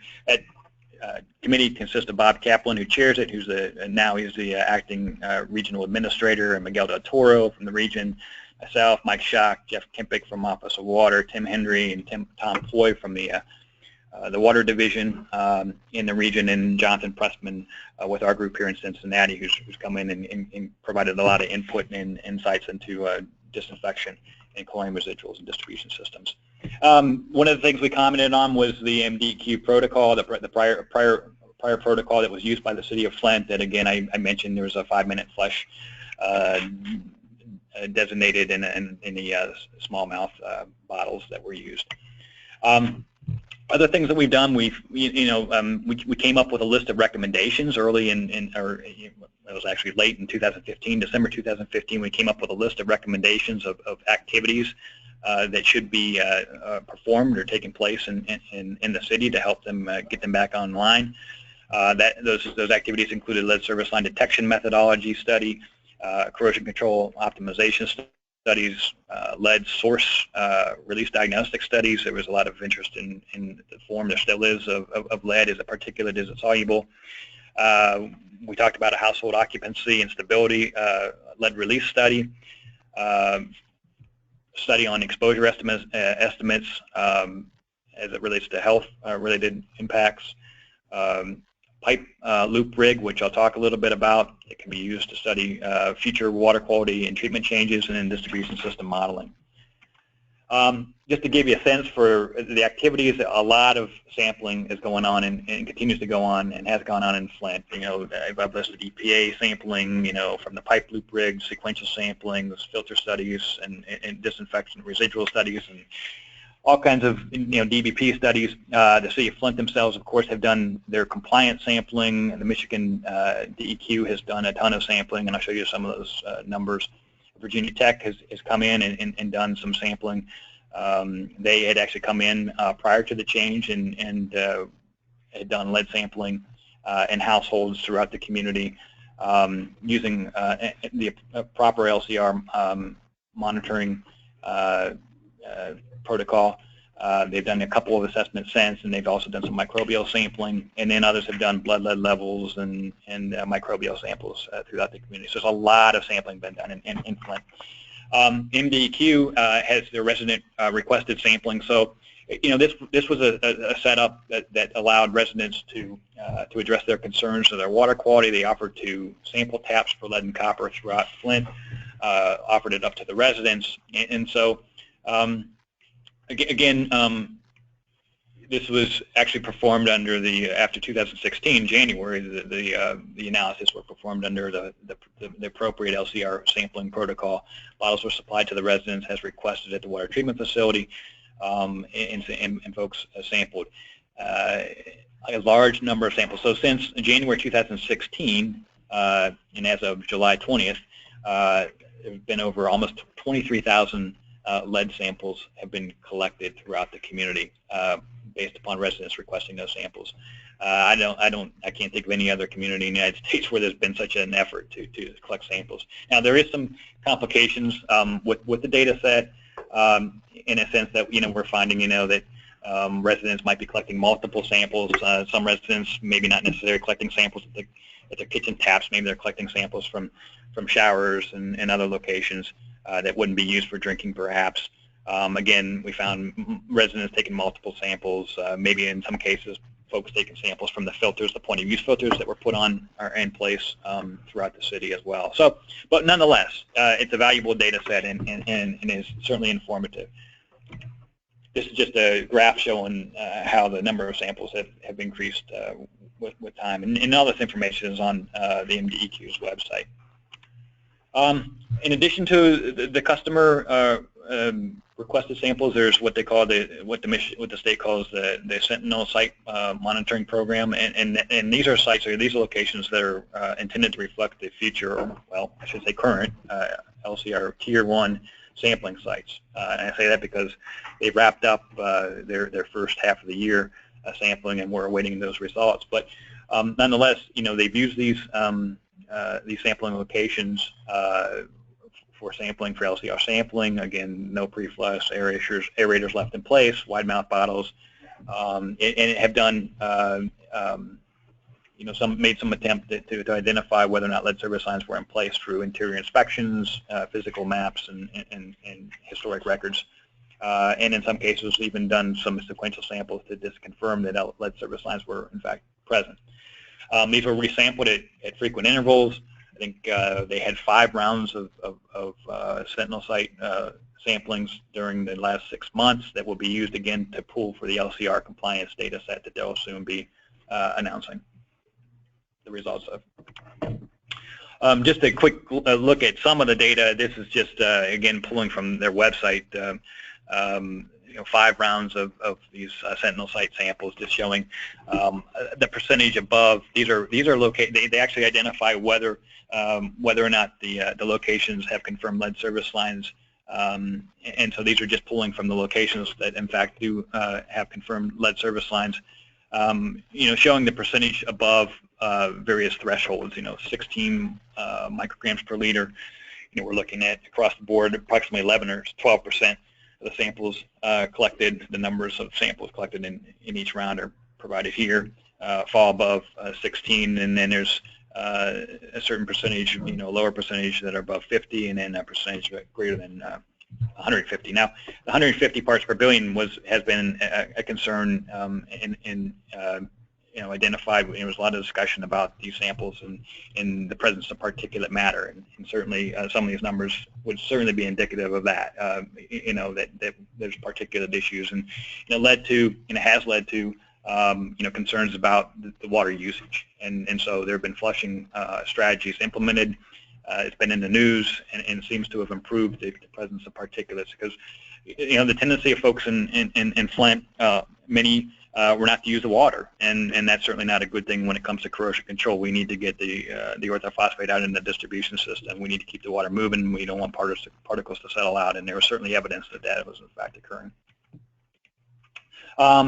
Committee consists of Bob Kaplan, who chairs it, who's now he's the acting regional administrator, and Miguel Del Toro from the region, myself, Mike Schacht, Jeff Kempick from Office of Water, Tim Henry, and Tom Floyd from the water division in the region, and Jonathan Pressman with our group here in Cincinnati, who's come in and provided a lot of input and insights into disinfection and chlorine residuals and distribution systems. One of the things we commented on was the MDQ protocol, the prior protocol that was used by the City of Flint. That again, I mentioned there was a 5-minute flush designated in the smallmouth bottles that were used. Other things that we've done, we came up with a list of recommendations early it was actually late in 2015, December 2015. We came up with a list of recommendations of activities that should be performed or taking place in the city to help them get them back online. Those activities included lead service line detection methodology study, corrosion control optimization studies, lead source release diagnostic studies. There was a lot of interest in the form there still is of lead. Is it particulate? Is it soluble? We talked about a household occupancy and stability lead release study, study on exposure estimates as it relates to health related impacts. Pipe loop rig, which I'll talk a little bit about. It can be used to study future water quality and treatment changes, and then distribution system modeling. Just to give you a sense for the activities, a lot of sampling is going on and continues to go on and has gone on in Flint. I've listed EPA sampling, from the pipe loop rig, sequential sampling, filter studies, and disinfection residual studies, and all kinds of DBP studies. The city of Flint themselves, of course, have done their compliance sampling, and the Michigan DEQ has done a ton of sampling, and I'll show you some of those numbers. Virginia Tech has come in and done some sampling. They had actually come in prior to the change and had done lead sampling in households throughout the community using the proper LCR monitoring protocol. They've done a couple of assessments since, and they've also done some microbial sampling, and then others have done blood lead levels and microbial samples throughout the community. So there's a lot of sampling been done in Flint. MDEQ has their resident requested sampling. So this was a setup that allowed residents to address their concerns of their water quality. They offered to sample taps for lead and copper throughout Flint, offered it up to the residents, and so again, this was actually performed under after 2016, January, the analysis were performed under the appropriate LCR sampling protocol. Bottles were supplied to the residents as requested at the water treatment facility, and folks sampled a large number of samples. So since January 2016, and as of July 20th, there have been over almost 23,000 lead samples have been collected throughout the community based upon residents requesting those samples. I can't think of any other community in the United States where there's been such an effort to collect samples. Now there is some complications with the data set in a sense that we're finding that residents might be collecting multiple samples. Some residents maybe not necessarily collecting samples at their kitchen taps. Maybe they're collecting samples from showers and other locations that wouldn't be used for drinking, perhaps. Again, we found residents taking multiple samples, maybe in some cases folks taking samples from the filters, the point of use filters that were put on or in place throughout the city as well. So, but nonetheless, it's a valuable data set and is certainly informative. This is just a graph showing how the number of samples have increased with time, and all this information is on the MDEQ's website. In addition to the customer requested samples, there's what they call what the state calls the Sentinel Site Monitoring Program, and these are sites, or these are locations that are intended to reflect the future, or well, I should say current LCR Tier 1 sampling sites. And I say that because they wrapped up their first half of the year sampling, and we're awaiting those results. But nonetheless, they've used these sampling locations for sampling, for LCR sampling. Again, no pre-flush, aerators left in place, wide mouth bottles, and have done made some attempt to identify whether or not lead service lines were in place through interior inspections, physical maps, and historic records. And in some cases, even done some sequential samples to just confirm that lead service lines were in fact present. These were resampled at frequent intervals. I think they had 5 rounds of Sentinel site samplings during the last 6 months that will be used again to pool for the LCR compliance data set that they'll soon be announcing the results of. Just a quick look at some of the data. This is just, again, pulling from their website, 5 rounds of these Sentinel site samples, just showing the percentage above. These are located. They actually identify whether or not the locations have confirmed lead service lines, and so these are just pulling from the locations that in fact do have confirmed lead service lines. Showing the percentage above various thresholds. 16 micrograms per liter. We're looking at across the board approximately 11 or 12% of the samples collected. The numbers of samples collected in each round are provided here. Fall above 16, and then there's a certain percentage, lower percentage that are above 50, and then a percentage greater than 150. Now, the 150 parts per billion has been a concern identified. There was a lot of discussion about these samples and the presence of particulate matter, and certainly some of these numbers would certainly be indicative of that. That there's particulate issues, and has led to concerns about the water usage, and so there have been flushing strategies implemented it's been in the news and seems to have improved the presence of particulates, because the tendency of folks in Flint, many were not to use the water, and that's certainly not a good thing when it comes to corrosion control. We need to get the orthophosphate out in the distribution system. We need to keep the water moving. We don't want particles to settle out, and there was certainly evidence that that was in fact occurring.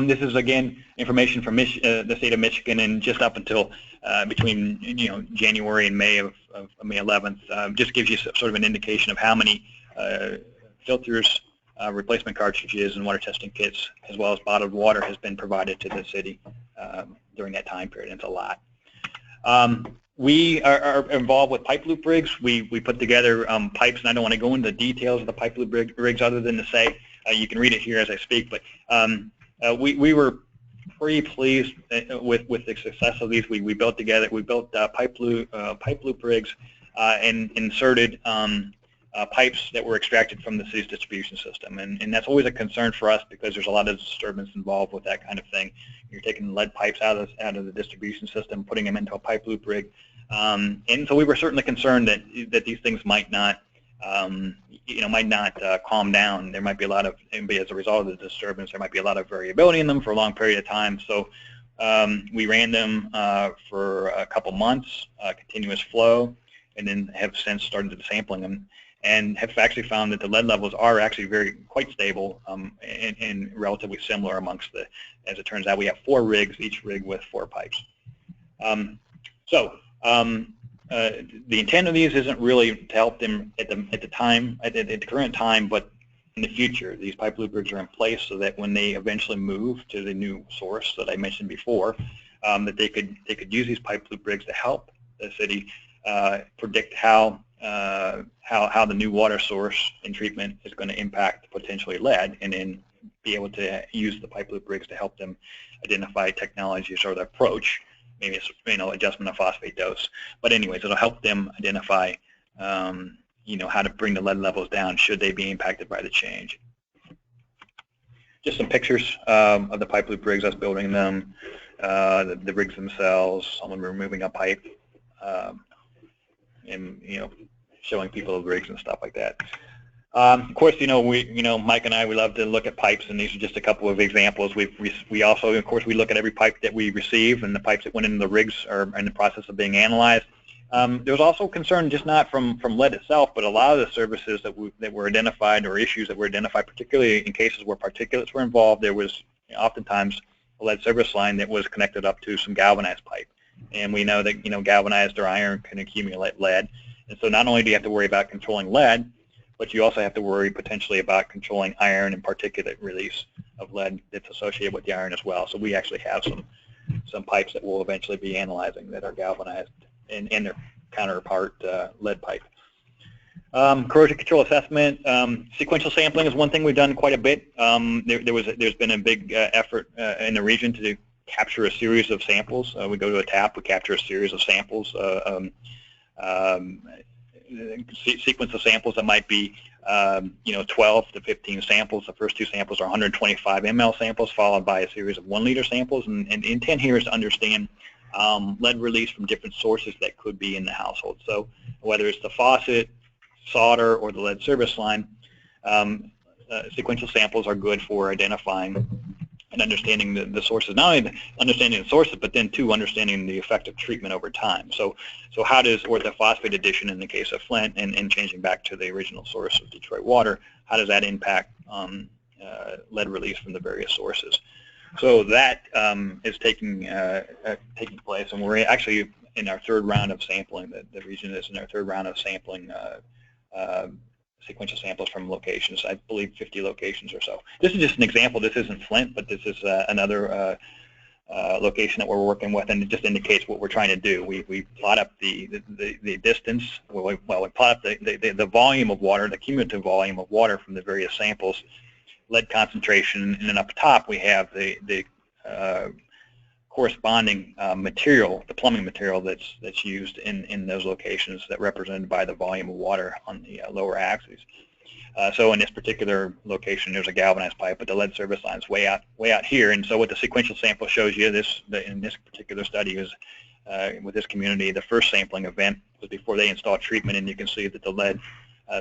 This is again information from the state of Michigan, and just up until between January and May of May 11th, just gives you sort of an indication of how many filters, replacement cartridges, and water testing kits, as well as bottled water, has been provided to the city during that time period. It's a lot. We are involved with pipe loop rigs. We put together pipes, and I don't want to go into the details of the pipe loop rigs other than to say you can read it here as I speak. But we were pretty pleased with the success of these. We built pipe loop rigs and inserted pipes that were extracted from the city's distribution system, and that's always a concern for us because there's a lot of disturbance involved with that kind of thing. You're taking lead pipes out of the distribution system, putting them into a pipe loop rig, and so we were certainly concerned that these things might not calm down. There might be as a result of the disturbance, there might be a lot of variability in them for a long period of time. So we ran them for a couple months, continuous flow, and then have since started sampling them, and have actually found that the lead levels are actually quite stable and relatively similar amongst as it turns out, we have 4 rigs, each rig with 4 pipes. The intent of these isn't really to help them at the current time, but in the future. These pipe loop rigs are in place so that when they eventually move to the new source that I mentioned before, that they could use these pipe loop rigs to help the city predict how the new water source and treatment is going to impact potentially lead, and then be able to use the pipe loop rigs to help them identify technologies or the approach. Maybe it's adjustment of phosphate dose, but anyways, it'll help them identify how to bring the lead levels down should they be impacted by the change. Just some pictures of the pipe loop rigs, us building them, the rigs themselves, someone removing a pipe, and showing people the rigs and stuff like that. Of course, Mike and I, we love to look at pipes, and these are just a couple of examples. We also, of course, we look at every pipe that we receive, and the pipes that went into the rigs are in the process of being analyzed. There's also concern, just not from lead itself, but a lot of the services that were identified, or issues that were identified, particularly in cases where particulates were involved. There was oftentimes a lead service line that was connected up to some galvanized pipe, and we know that galvanized or iron can accumulate lead, and so not only do you have to worry about controlling lead, but you also have to worry potentially about controlling iron and particulate release of lead that's associated with the iron as well. So we actually have some pipes that we'll eventually be analyzing that are galvanized and their counterpart lead pipe. Corrosion control assessment, sequential sampling is one thing we've done quite a bit. There's been a big effort in the region to capture a series of samples. We go to a tap, we capture a series of samples. Sequence of samples that might be 12 to 15 samples. The first 2 samples are 125 ml samples, followed by a series of 1 liter samples, and the intent here is to understand lead release from different sources that could be in the household. So whether it's the faucet, solder, or the lead service line, sequential samples are good for identifying and understanding the sources, not only understanding the sources, but then too understanding the effect of treatment over time. So how does orthophosphate addition in the case of Flint, and changing back to the original source of Detroit water, how does that impact lead release from the various sources? So that is taking place, and we're actually in our 3rd round of sampling. The region is in our 3rd round of sampling sequential samples from locations, I believe 50 locations or so. This is just an example. This isn't Flint, but this is another location that we're working with, and it just indicates what we're trying to do. We plot up the distance, we plot up the volume of water, the cumulative volume of water from the various samples, lead concentration, and then up top we have the corresponding material, the plumbing material that's used in those locations, that represented by the volume of water on the lower axis. So in this particular location, there's a galvanized pipe, but the lead service line is way out here. And so what the sequential sample shows you, in this particular study, is with this community. The first sampling event was before they installed treatment, and you can see that the lead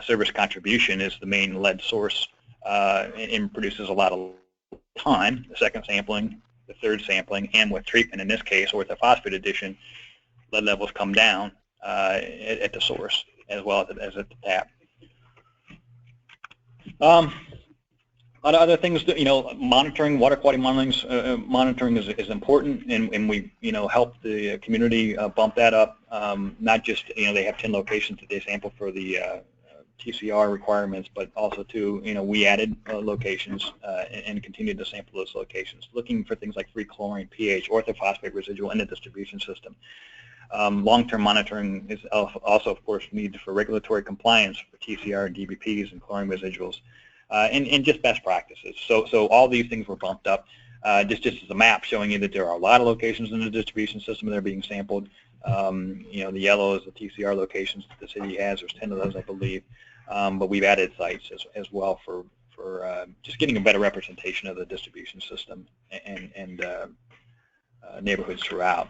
service contribution is the main lead source and produces a lot of time. The second sampling, the third sampling, and with treatment, in this case, orthophosphate addition, lead levels come down at the source as well as at the tap. Other things that, monitoring, water quality monitoring is important, and we, help the community bump that up. Not just, they have 10 locations that they sample for the TCR requirements, but also too, we added locations and continued to sample those locations, looking for things like free chlorine, pH, orthophosphate residual in the distribution system. Long-term monitoring is also, of course, needed for regulatory compliance for TCR and DBPs and chlorine residuals, and just best practices. So all these things were bumped up. Just as a map showing you that there are a lot of locations in the distribution system that are being sampled. The yellow is the TCR locations that the city has. There's 10 of those, I believe. But we've added sites as well for just getting a better representation of the distribution system and neighborhoods throughout.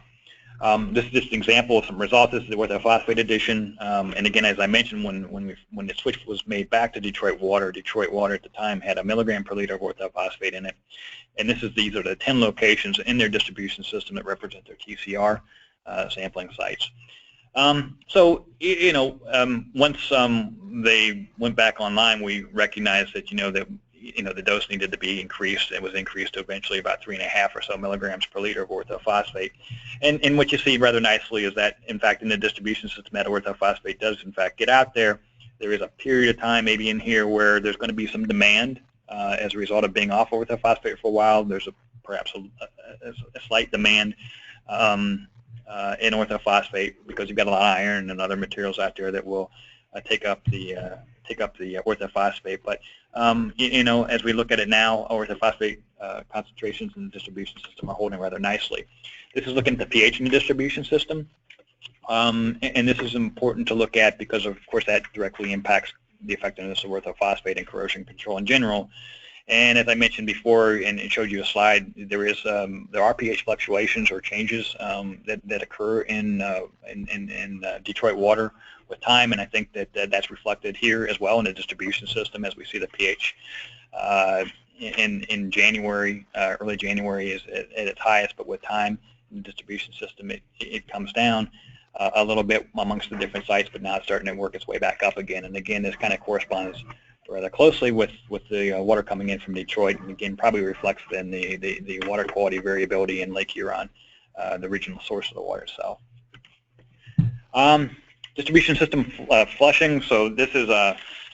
This is just an example of some results. This is the orthophosphate addition, and again, as I mentioned, when the switch was made back to Detroit Water at the time had 1 milligram per liter of orthophosphate in it, and these are the 10 locations in their distribution system that represent their TCR sampling sites. Once they went back online, we recognized that the dose needed to be increased. It was increased to eventually about 3.5 or so milligrams per liter of orthophosphate. And what you see rather nicely is that, in fact, in the distribution system, that orthophosphate does, in fact, get out there. There is a period of time maybe in here where there's going to be some demand as a result of being off orthophosphate for a while. There's perhaps a slight demand in orthophosphate because you've got a lot of iron and other materials out there that will take up the orthophosphate. But as we look at it now, orthophosphate concentrations in the distribution system are holding rather nicely. This is looking at the pH in the distribution system, and this is important to look at because, of course, that directly impacts the effectiveness of orthophosphate and corrosion control in general. And as I mentioned before, and it showed you a slide, there are pH fluctuations or changes that occur in Detroit Water with time, and I think that's reflected here as well in the distribution system as we see the pH in January, early January is at its highest, but with time in the distribution system it comes down a little bit amongst the different sites, but now it's starting to work its way back up again. And again, this kind of corresponds rather closely with the water coming in from Detroit, and again probably reflects then the water quality variability in Lake Huron, the regional source of the water itself. Distribution system flushing. So this is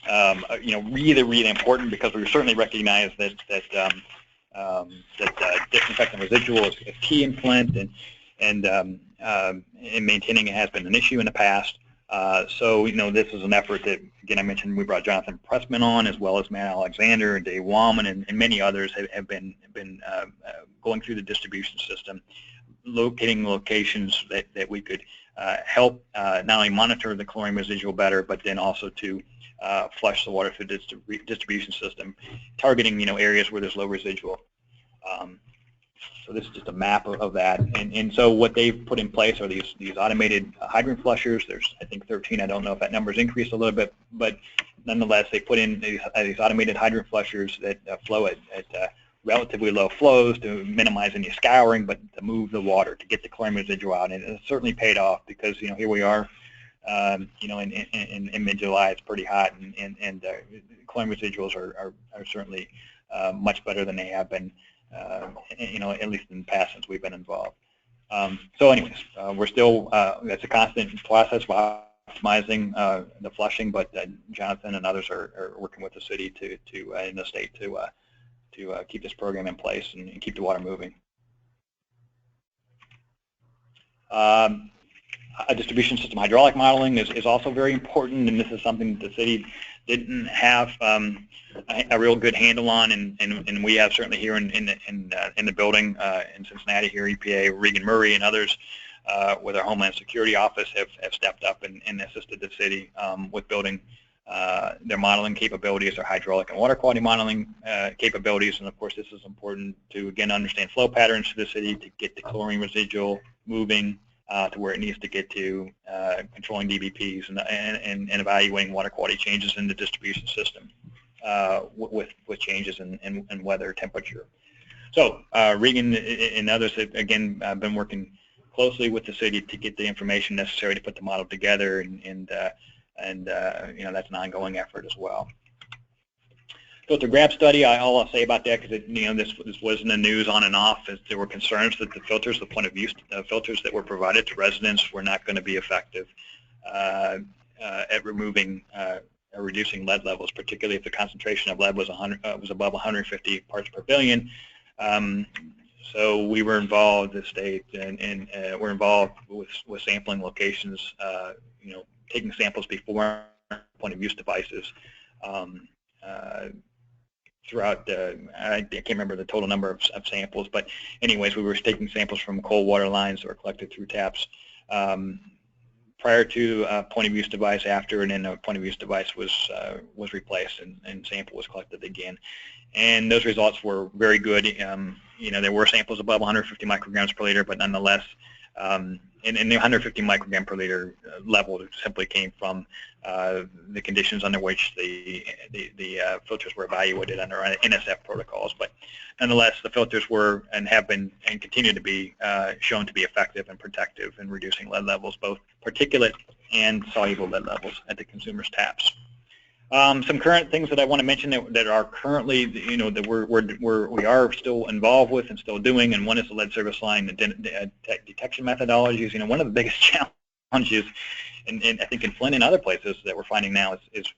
really important because we certainly recognize that disinfectant residual is key in Flint, and maintaining it has been an issue in the past. So this is an effort that, again, I mentioned we brought Jonathan Pressman on, as well as Matt Alexander, Dave Wallman, and many others have been going through the distribution system, locating locations that we could help not only monitor the chlorine residual better, but then also to flush the water through the distribution system, targeting areas where there's low residual. So this is just a map of that, and so what they've put in place are these automated hydrant flushers. There's, I think, 13. I don't know if that number's increased a little bit, but nonetheless, they put in these automated hydrant flushers that flow at relatively low flows to minimize any scouring, but to move the water to get the chlorine residual out. And it's certainly paid off because here we are, in mid-July. It's pretty hot, and chlorine residuals are certainly much better than they have been. At least in the past since we've been involved. So anyways, we're still, it's a constant process for optimizing the flushing, but Jonathan and others are working with the city in the state to keep this program in place and keep the water moving. A distribution system hydraulic modeling is also very important, and this is something that the city didn't have a real good handle on, and we have certainly here in the building in Cincinnati here, EPA, Regan Murray, and others with our Homeland Security Office have stepped up and assisted the city with building their modeling capabilities, their hydraulic and water quality modeling capabilities, and of course this is important to again understand flow patterns to the city to get the chlorine residual moving to where it needs to get to, controlling DBPs and evaluating water quality changes in the distribution system with changes in weather, temperature. So Regan and others have, again, been working closely with the city to get the information necessary to put the model together, and that's an ongoing effort as well. Filter grab study, all I'll say about that, because this was in the news on and off, as there were concerns that the filters, the point of use filters that were provided to residents were not going to be effective at removing or reducing lead levels, particularly if the concentration of lead was above 150 parts per billion. So we were involved, the state, and we're involved with sampling locations, taking samples before point of use devices. Throughout I can't remember the total number of samples, but anyways, we were taking samples from cold water lines that were collected through taps prior to a point of use device, after, and then a point of use device was replaced and sample was collected again. And those results were very good. There were samples above 150 micrograms per liter, but nonetheless, and the 150 microgram per liter level simply came from the conditions under which the filters were evaluated under NSF protocols. But nonetheless, the filters were and have been and continue to be shown to be effective and protective in reducing lead levels, both particulate and soluble lead levels at the consumer's taps. Some current things that I want to mention that are currently, that we are still involved with and still doing, and one is the lead service line detection methodologies. One of the biggest challenges, and I think in Flint and other places that we're finding now is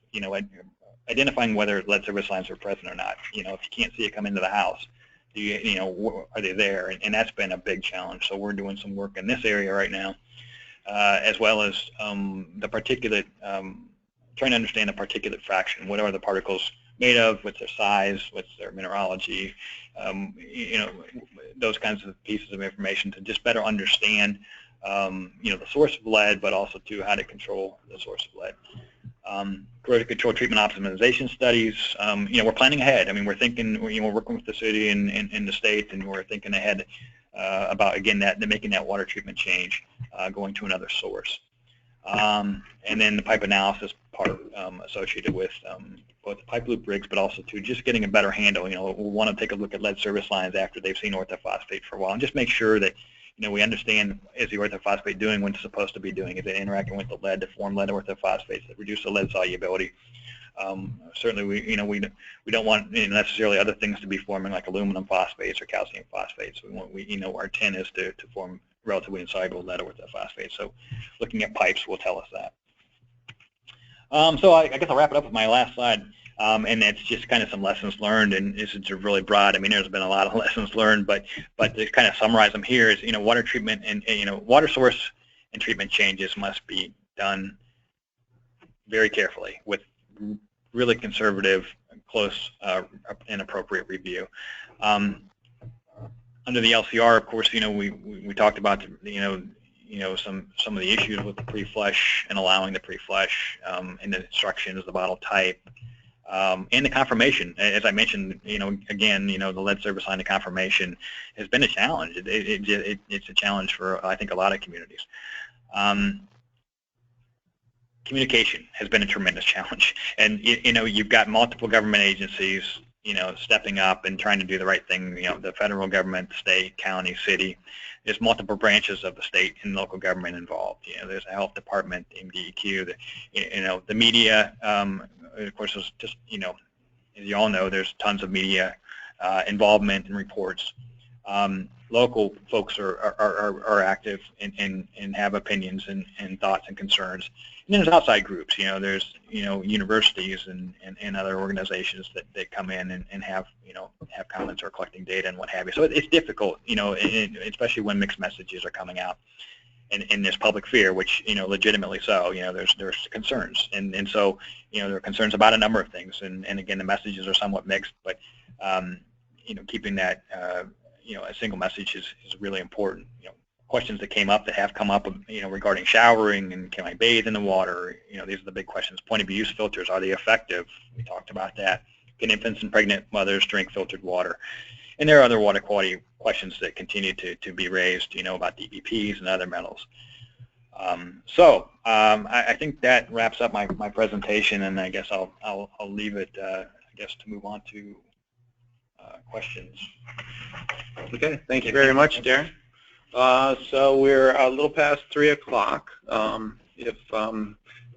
identifying whether lead service lines are present or not. If you can't see it come into the house, are they there? And that's been a big challenge. So we're doing some work in this area right now, as well as the particulate. Trying to understand the particulate fraction. What are the particles made of? What's their size? What's their mineralogy? Those kinds of pieces of information to just better understand, the source of lead, but also to how to control the source of lead. Corrosion control treatment optimization studies. We're planning ahead. We're thinking. We're working with the city and the state, and we're thinking ahead about, again, making that water treatment change, going to another source. And then the pipe analysis part associated with both the pipe loop rigs, but also to just getting a better handle. We'll want to take a look at lead service lines after they've seen orthophosphate for a while, and just make sure that we understand, is the orthophosphate doing what it's supposed to be doing? Is it interacting with the lead to form lead orthophosphates that reduce the lead solubility? Certainly, we don't want necessarily other things to be forming, like aluminum phosphates or calcium phosphates. Our intent is to form relatively insoluble lead orthophosphate. So looking at pipes will tell us that. So I guess I'll wrap it up with my last slide, and it's just kind of some lessons learned, and this is really broad. There's been a lot of lessons learned, but to kind of summarize them here is, water treatment and water source and treatment changes must be done very carefully with really conservative, close, and appropriate review. Under the LCR, of course, we talked about some of the issues with the pre-flush and allowing the pre-flush, and the instructions, the bottle type, and the confirmation. As I mentioned, again, the lead service line to confirmation has been a challenge. It's a challenge for, I think, a lot of communities. Communication has been a tremendous challenge, and you've got multiple government agencies stepping up and trying to do the right thing. The federal government, state, county, city. There's multiple branches of the state and local government involved. There's a health department, MDEQ, the media. Of course, there's just, as you all know, there's tons of media involvement and reports. Local folks are active and have opinions and thoughts and concerns. And then there's outside groups. There's universities and other organizations that come in and have have comments or collecting data and what have you. So it's difficult, especially when mixed messages are coming out in this public fear, which legitimately so. There's concerns, and so there are concerns about a number of things, and again the messages are somewhat mixed, but keeping that a single message is really important. Questions that came up, that have come up, regarding showering and can I bathe in the water? These are the big questions. Point of use filters, are they effective? We talked about that. Can infants and pregnant mothers drink filtered water? And there are other water quality questions that continue to be raised, about DEPs and other metals. I think that wraps up my presentation, and I guess I'll leave it, to move on to questions. Okay, thank you very much, Darren. So we're a little past 3 o'clock. If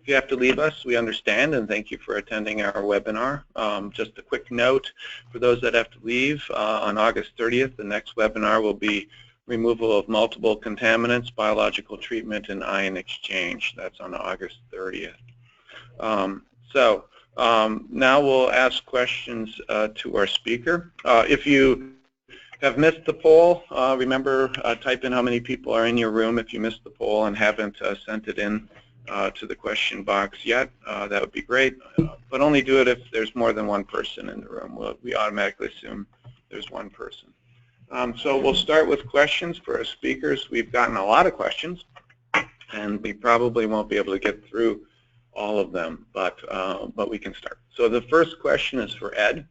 you have to leave us, we understand, and thank you for attending our webinar. Just a quick note for those that have to leave, on August 30th, the next webinar will be removal of multiple contaminants, biological treatment, and ion exchange. That's on August 30th. Now we'll ask questions to our speaker. If you have missed the poll, remember, type in how many people are in your room if you missed the poll and haven't sent it in to the question box yet. That would be great, but only do it if there's more than one person in the room. We automatically assume there's one person. So we'll start with questions for our speakers. We've gotten a lot of questions, and we probably won't be able to get through all of them, but we can start. So the first question is for Ed.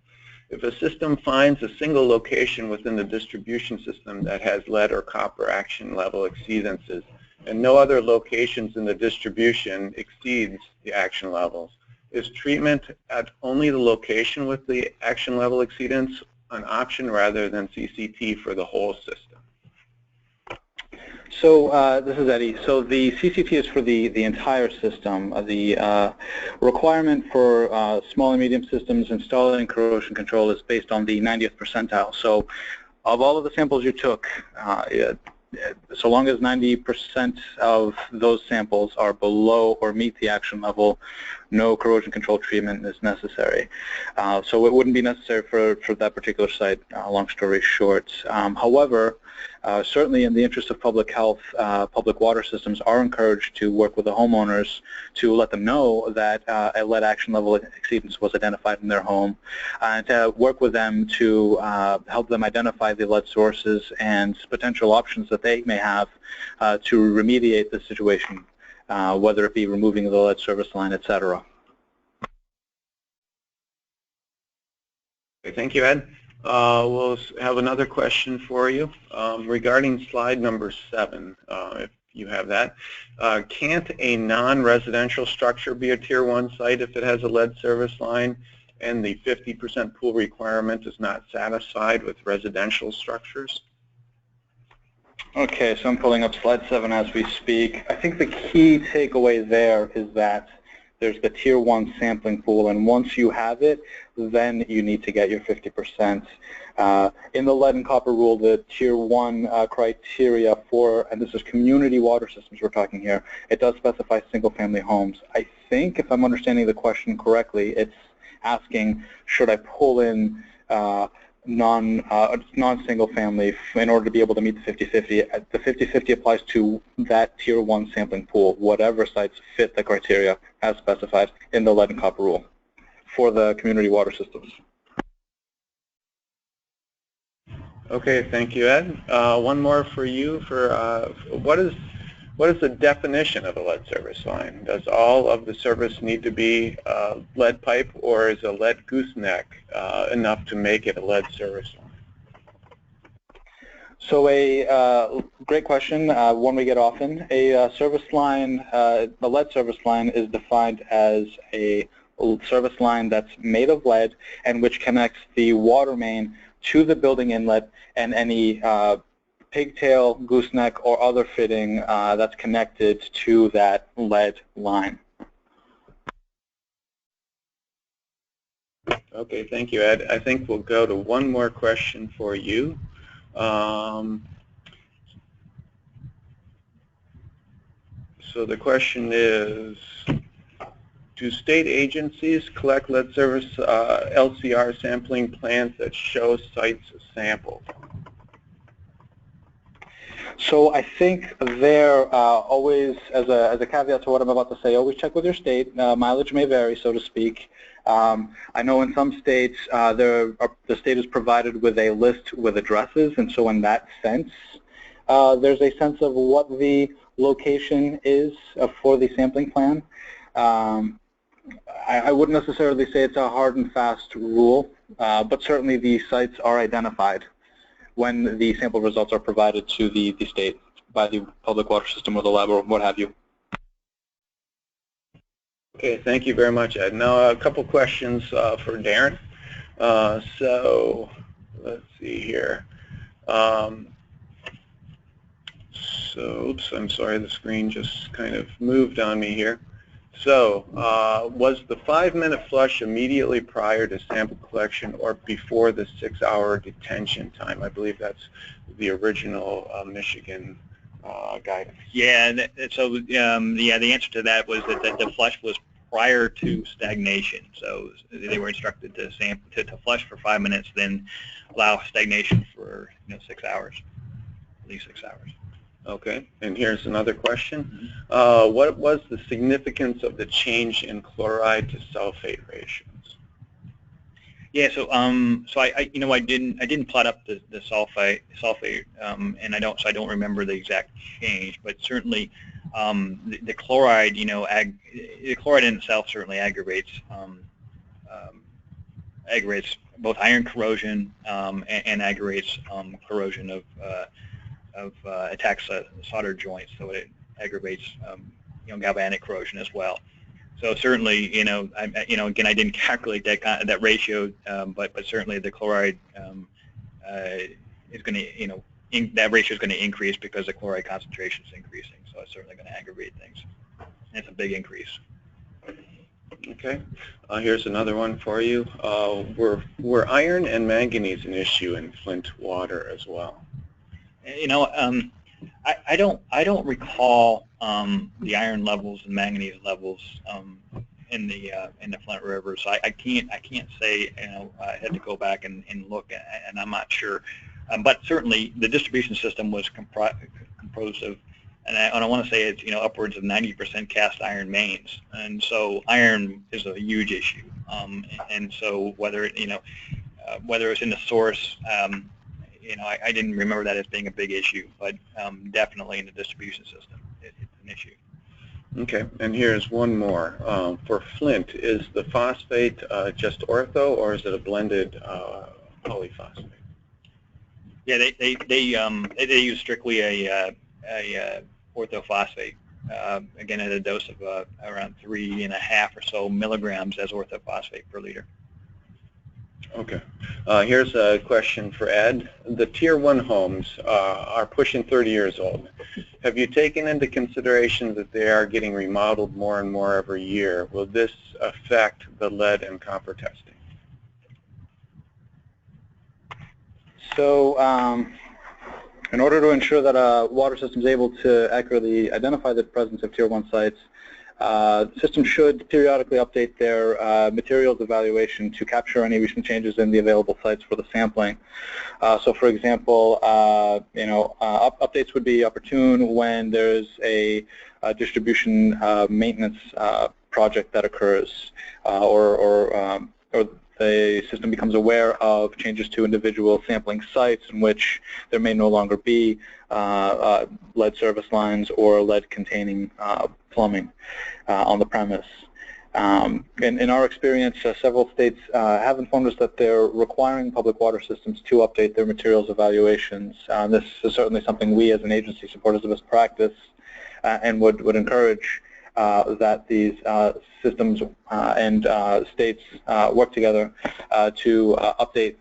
If a system finds a single location within the distribution system that has lead or copper action level exceedances, and no other locations in the distribution exceeds the action levels, is treatment at only the location with the action level exceedance an option rather than CCT for the whole system? So this is Eddie. So the CCT is for the entire system. The requirement for small and medium systems installing corrosion control is based on the 90th percentile. So of all of the samples you took, so long as 90% of those samples are below or meet the action level, no corrosion control treatment is necessary. So it wouldn't be necessary for that particular site, long story short. However, certainly in the interest of public health, public water systems are encouraged to work with the homeowners to let them know that a lead action level exceedance was identified in their home, and to work with them to help them identify the lead sources and potential options that they may have to remediate the situation, whether it be removing the lead service line, etc. Okay, thank you, Ed. We'll have another question for you regarding slide number 7, if you have that. Can't a non-residential structure be a Tier 1 site if it has a lead service line and the 50% pool requirement is not satisfied with residential structures? Okay, so I'm pulling up slide 7 as we speak. I think the key takeaway there is that there's the Tier 1 sampling pool, and once you have it, then you need to get your 50%. In the lead and copper rule, the Tier 1 criteria for, and this is community water systems we're talking here, it does specify single-family homes. I think, if I'm understanding the question correctly, it's asking, should I pull in non-single family in order to be able to meet the 50-50. The 50-50 applies to that Tier 1 sampling pool, whatever sites fit the criteria as specified in the lead and copper rule for the community water systems. Okay, thank you, Ed. One more for you. What is the definition of a lead service line? Does all of the service need to be lead pipe, or is a lead gooseneck enough to make it a lead service line? So a great question, one we get often. A service line, a lead service line is defined as a service line that's made of lead and which connects the water main to the building inlet and any pigtail, gooseneck, or other fitting that's connected to that lead line. Okay, thank you, Ed. I think we'll go to one more question for you. So the question is, do state agencies collect lead service LCR sampling plans that show sites sampled? So I think they're always, as a caveat to what I'm about to say, always check with your state. Mileage may vary, so to speak. I know in some states the state is provided with a list with addresses, and so in that sense, there's a sense of what the location is for the sampling plan. I wouldn't necessarily say it's a hard and fast rule, but certainly the sites are identified when the sample results are provided to the state by the public water system or the lab or what have you. Okay, thank you very much, Ed. Now a couple questions for Darren. So let's see here. Oops, I'm sorry, the screen just kind of moved on me here. So was the 5-minute flush immediately prior to sample collection or before the 6-hour detention time? I believe that's the original Michigan guidance. Yeah, the answer to that was that the flush was prior to stagnation. So they were instructed to flush for 5 minutes, then allow stagnation for 6 hours, at least 6 hours. Okay, and here's another question. What was the significance of the change in chloride to sulfate ratios? Yeah, so I didn't plot up the sulfate, and I don't remember the exact change, but certainly the chloride, the chloride in itself certainly aggravates both iron corrosion and aggravates corrosion of attacks solder joints, so it aggravates galvanic corrosion as well. So certainly, again, I didn't calculate that ratio, but certainly the chloride is going to, that ratio is going to increase because the chloride concentration is increasing. So it's certainly going to aggravate things. And it's a big increase. Okay. Here's another one for you. Were iron and manganese an issue in Flint water as well? I don't recall the iron levels and manganese levels in the Flint River, so I can't say. I had to go back and look, and I'm not sure. But certainly the distribution system was composed of, and I want to say it's upwards of 90% cast iron mains, and so iron is a huge issue. And so whether it's in the source. I didn't remember that as being a big issue, but definitely in the distribution system, it's an issue. Okay, and here's one more. For Flint, is the phosphate just ortho, or is it a blended polyphosphate? Yeah, they use strictly a orthophosphate. Again, at a dose of around 3.5 or so milligrams as orthophosphate per liter. Okay. Here's a question for Ed. The Tier 1 homes are pushing 30 years old. Have you taken into consideration that they are getting remodeled more and more every year? Will this affect the lead and copper testing? So in order to ensure that a water system is able to accurately identify the presence of Tier 1 sites, systems should periodically update their materials evaluation to capture any recent changes in the available sites for the sampling. So, for example, updates would be opportune when there's a distribution maintenance project that occurs, or the system becomes aware of changes to individual sampling sites in which there may no longer be lead service lines or lead-containing plumbing on the premise. In our experience, several states have informed us that they're requiring public water systems to update their materials evaluations. This is certainly something we as an agency support as a best practice and would encourage that these systems and states work together to update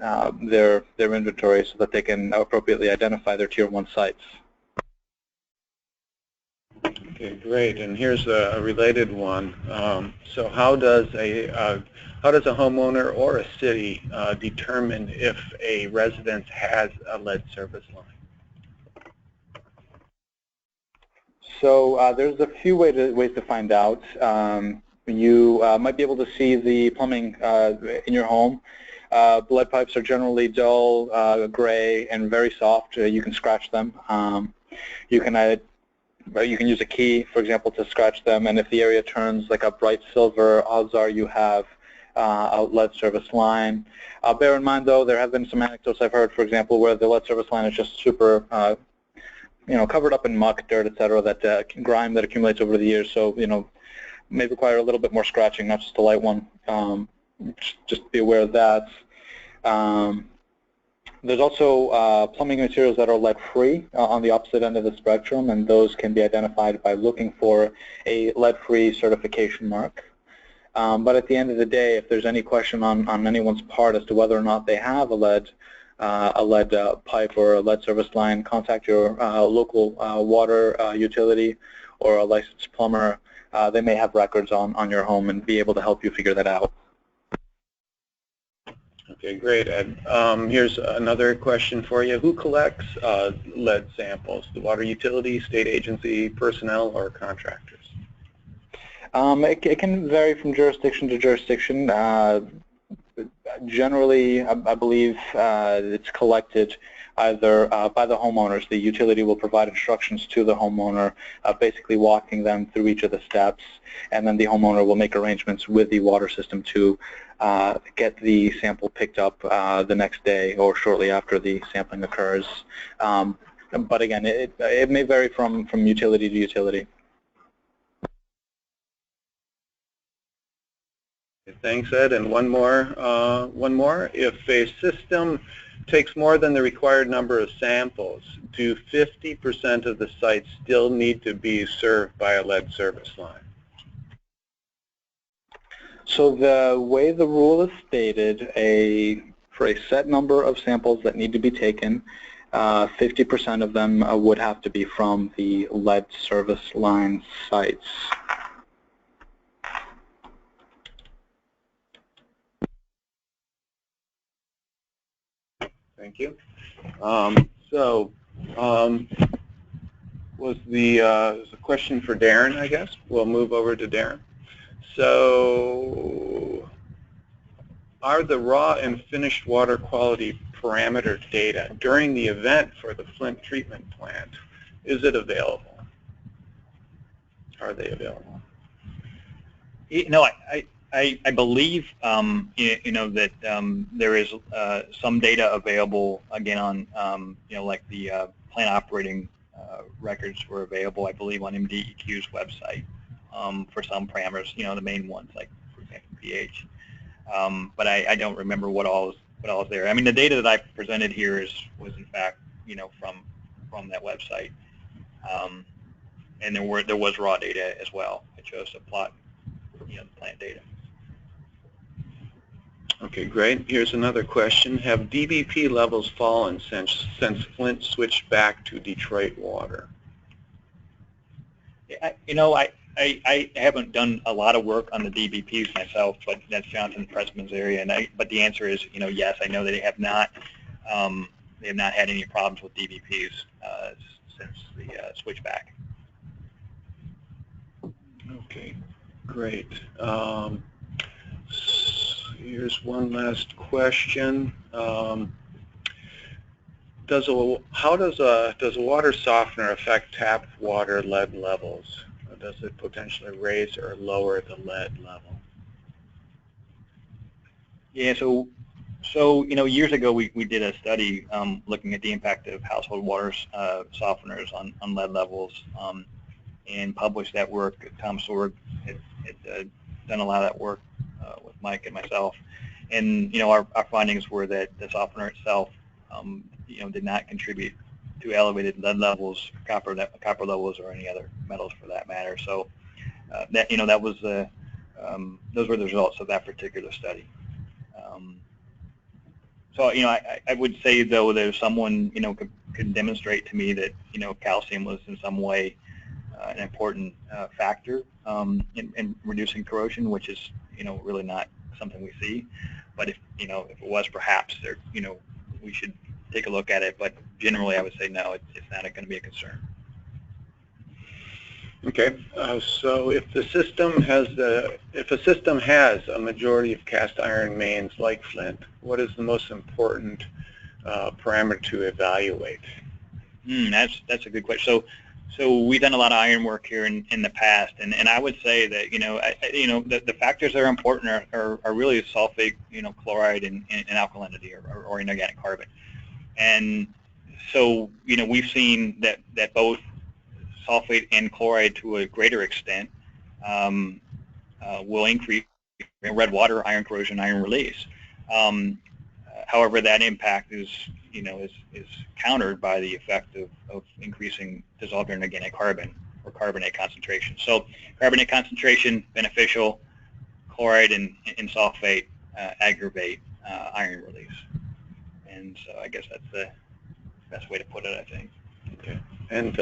their inventory so that they can appropriately identify their Tier 1 sites. Okay, great. And here's a related one. So how does a homeowner or a city determine if a residence has a lead service line? So there's a few ways to find out. You might be able to see the plumbing in your home. Lead pipes are generally dull, gray, and very soft. You can scratch them. You can use a key, for example, to scratch them, and if the area turns like a bright silver, odds are you have a lead service line. Bear in mind, though, there have been some anecdotes I've heard, for example, where the lead service line is just super covered up in muck, dirt, etc., that grime that accumulates over the years. So, may require a little bit more scratching, not just a light one. Just be aware of that. There's also plumbing materials that are lead-free on the opposite end of the spectrum, and those can be identified by looking for a lead-free certification mark. But at the end of the day, if there's any question on anyone's part as to whether or not they have a lead pipe or a lead service line, contact your local water utility or a licensed plumber. They may have records on your home and be able to help you figure that out. Okay, great, Ed. Here's another question for you. Who collects lead samples? The water utility, state agency, personnel, or contractors? It can vary from jurisdiction to jurisdiction. Generally, I believe it's collected either by the homeowners. The utility will provide instructions to the homeowner, basically walking them through each of the steps, and then the homeowner will make arrangements with the water system to get the sample picked up the next day or shortly after the sampling occurs. But again, it may vary from utility to utility. Thanks, Ed. And one more. If a system takes more than the required number of samples, do 50% of the sites still need to be served by a lead service line? So the way the rule is stated, for a set number of samples that need to be taken, 50% of them would have to be from the lead service line sites. Thank you. Was a question for Darren, I guess. We'll move over to Darren. So, are the raw and finished water quality parameter data during the event for the Flint treatment plant, is it available? Are they available? You know, I believe that there is some data available again on like the plant operating records were available, I believe, on MDEQ's website for some parameters, the main ones like, for example, pH. But I don't remember what all is there. I mean, the data that I presented here was in fact from that website, and there was raw data as well. It shows a plot, the plant data. Okay, great. Here's another question. Have DBP levels fallen since Flint switched back to Detroit water? I haven't done a lot of work on the DBPs myself, but that's Johnson Pressman's area. But the answer is, yes. I know that they have not had any problems with DBPs since the switchback. Okay, great. Here's one last question. How does a water softener affect tap water lead levels? Does it potentially raise or lower the lead level? Yeah, so years ago we did a study looking at the impact of household water softeners on lead levels, and published that work. Tom Sorg had done a lot of that work with Mike and myself, and our findings were that the softener itself did not contribute to elevated lead levels, copper levels, or any other metals for that matter. So that was those were the results of that particular study. So I would say though that if someone could demonstrate to me that calcium was in some way an important factor in reducing corrosion, which is really not something we see. But if it was, perhaps there we should take a look at it. But generally, I would say no, it's not going to be a concern. Okay, so if a system has a majority of cast iron mains like Flint, what is the most important parameter to evaluate? That's a good question. So we've done a lot of iron work here in the past, and I would say that the factors that are important are really sulfate, chloride, and alkalinity or inorganic carbon. And so we've seen that both sulfate and chloride to a greater extent will increase red water, iron corrosion, iron release. However, that impact is is countered by the effect of increasing dissolved inorganic carbon or carbonate concentration. So carbonate concentration beneficial, chloride and sulfate aggravate iron release. And so I guess that's the best way to put it, I think. Okay. And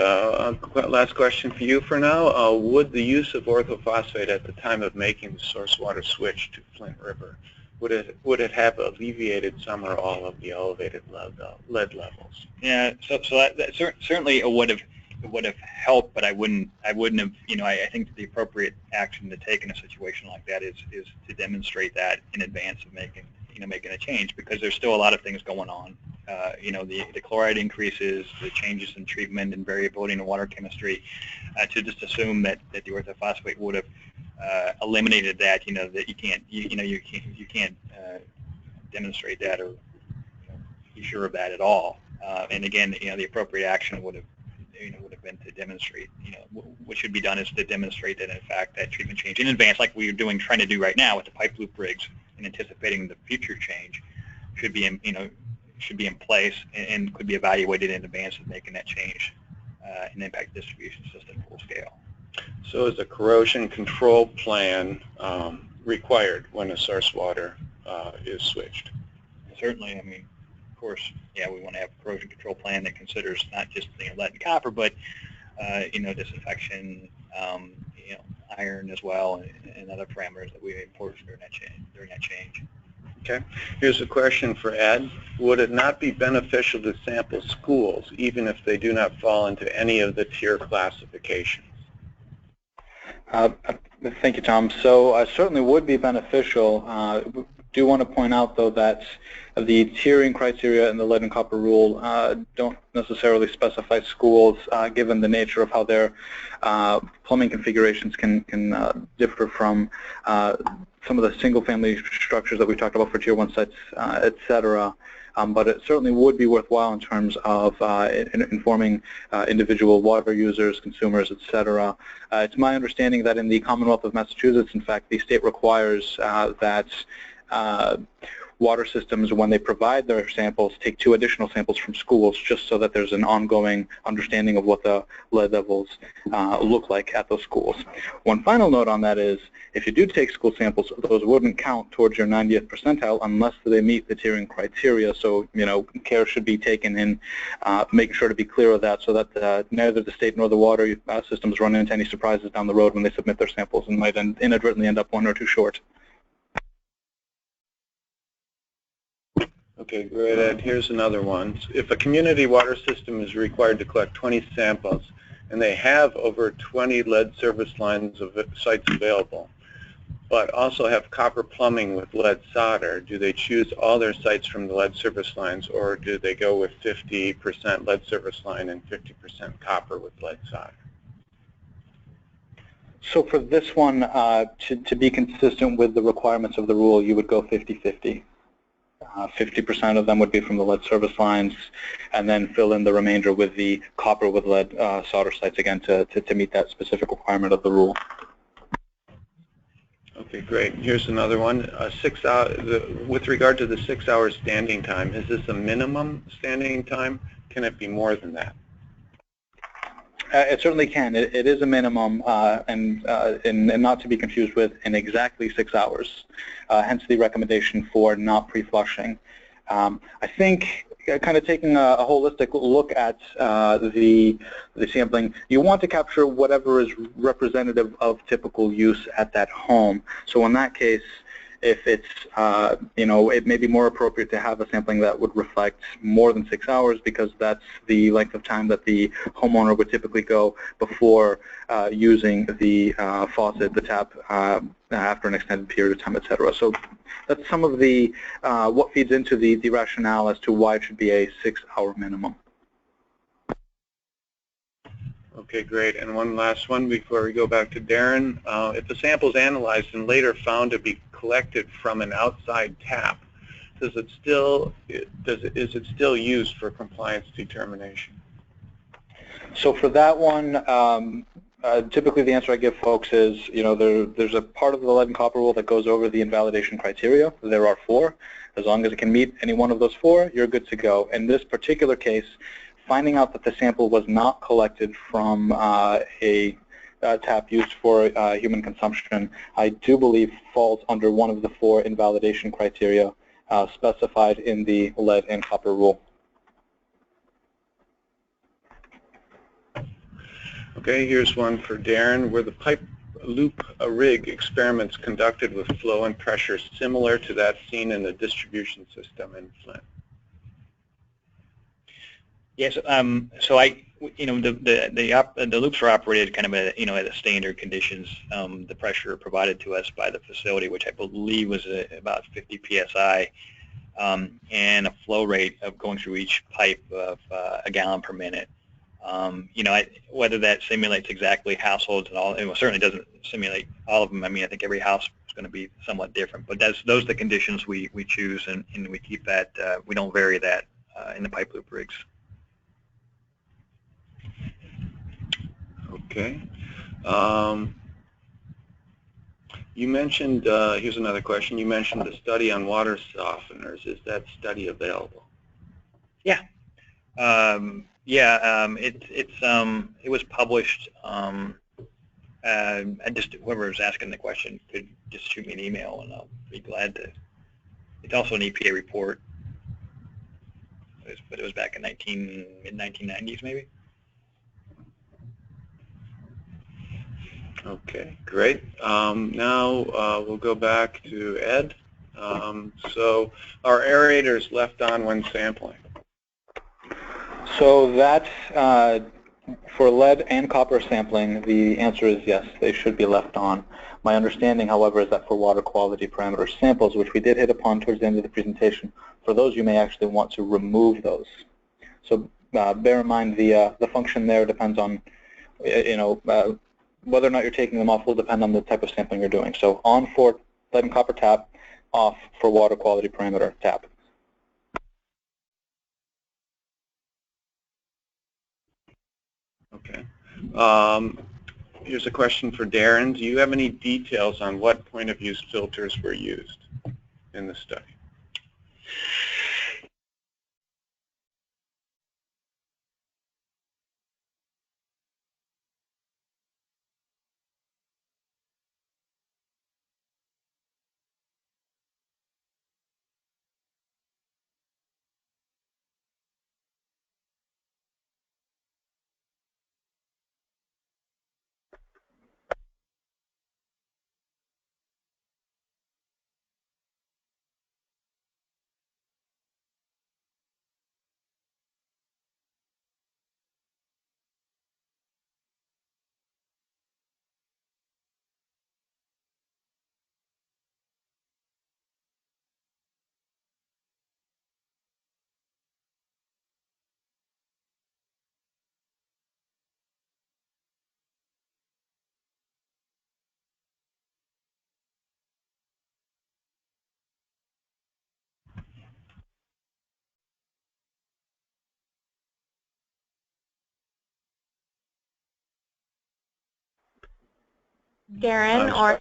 last question for you for now. Would the use of orthophosphate at the time of making the source water switch to Flint River, would it have alleviated some or all of the elevated lead levels? Yeah, so that certainly it would have helped, but I wouldn't have, I think that the appropriate action to take in a situation like that is to demonstrate that in advance of making a change, because there's still a lot of things going on. The chloride increases, the changes in treatment and variability in water chemistry. To just assume that the orthophosphate would have eliminated that, that you can't demonstrate that or be sure of that at all. And again, the appropriate action would have been to demonstrate, what should be done is to demonstrate that in fact that treatment change in advance, like we're trying to do right now with the pipe loop rigs, and anticipating the future change should be in place and could be evaluated in advance of making that change in the impact distribution system full scale. So is a corrosion control plan required when a source water is switched? Certainly, of course, yeah, we want to have a corrosion control plan that considers not just lead and copper, but disinfection, iron as well, and other parameters that we import during that change. Okay. Here's a question for Ed. Would it not be beneficial to sample schools, even if they do not fall into any of the tier classifications? Thank you, Tom. So certainly would be beneficial. Do want to point out, though, that the tiering criteria in the lead and copper rule don't necessarily specify schools, given the nature of how their plumbing configurations can differ from some of the single-family structures that we talked about for Tier 1 sites, et cetera. But it certainly would be worthwhile in terms of informing individual water users, consumers, et cetera. It's my understanding that in the Commonwealth of Massachusetts, in fact, the state requires that water systems, when they provide their samples, take 2 additional samples from schools, just so that there's an ongoing understanding of what the lead levels look like at those schools. One final note on that is, if you do take school samples, those wouldn't count towards your 90th percentile unless they meet the tiering criteria. So, care should be taken in making sure to be clear of that, so that neither the state nor the water systems run into any surprises down the road when they submit their samples and might inadvertently end up 1 or 2 short. Okay, great, Ed. Here's another one. If a community water system is required to collect 20 samples and they have over 20 lead service lines of sites available, but also have copper plumbing with lead solder, do they choose all their sites from the lead service lines, or do they go with 50% lead service line and 50% copper with lead solder? So for this one, to be consistent with the requirements of the rule, you would go 50-50. 50% of them would be from the lead service lines, and then fill in the remainder with the copper with lead solder sites, again, to meet that specific requirement of the rule. Okay, great. Here's another one. 6 hour, with regard to the 6 hour standing time, is this a minimum standing time? Can it be more than that? It certainly can. It is a minimum, and not to be confused with in exactly 6 hours, hence the recommendation for not pre-flushing. I think kind of taking a holistic look at the sampling, you want to capture whatever is representative of typical use at that home. So in that case, if it's, it may be more appropriate to have a sampling that would reflect more than 6 hours, because that's the length of time that the homeowner would typically go before using the faucet, the tap, after an extended period of time, et cetera. So that's some of the, what feeds into the rationale as to why it should be a 6 hour minimum. Okay, great. And one last one before we go back to Darren. If the sample is analyzed and later found to be collected from an outside tap, is it still used for compliance determination? So for that one, typically the answer I give folks is, there's a part of the lead and copper rule that goes over the invalidation criteria. There are 4. As long as it can meet any one of those 4, you're good to go. In this particular case, finding out that the sample was not collected from a tap used for human consumption, I do believe falls under one of the 4 invalidation criteria specified in the lead and copper rule. Okay, here's one for Darren. Were the pipe loop rig experiments conducted with flow and pressure similar to that seen in the distribution system in Flint? Yes. So the loops are operated kind of at at standard conditions. The pressure provided to us by the facility, which I believe was about 50 psi, and a flow rate of going through each pipe of a gallon per minute. Whether that simulates exactly households and all, it certainly doesn't simulate all of them. I mean, I think every house is going to be somewhat different, but those are the conditions we choose, and we keep that. We don't vary that in the pipe loop rigs. Okay. You mentioned, here's another question. You mentioned the study on water softeners. Is that study available? Yeah. It was published. Whoever was asking the question could just shoot me an email, and I'll be glad to. It's also an EPA report, but it was back in mid-1990s, maybe. Okay, great. Now we'll go back to Ed. So are aerators left on when sampling? So that, for lead and copper sampling, the answer is yes, they should be left on. My understanding, however, is that for water quality parameter samples, which we did hit upon towards the end of the presentation, for those you may actually want to remove those. So bear in mind the function there depends on, whether or not you're taking them off will depend on the type of sampling you're doing. So on for lead and copper tap, off for water quality parameter tap. Okay. Here's a question for Darren. Do you have any details on what point-of-use filters were used in the study? Darren,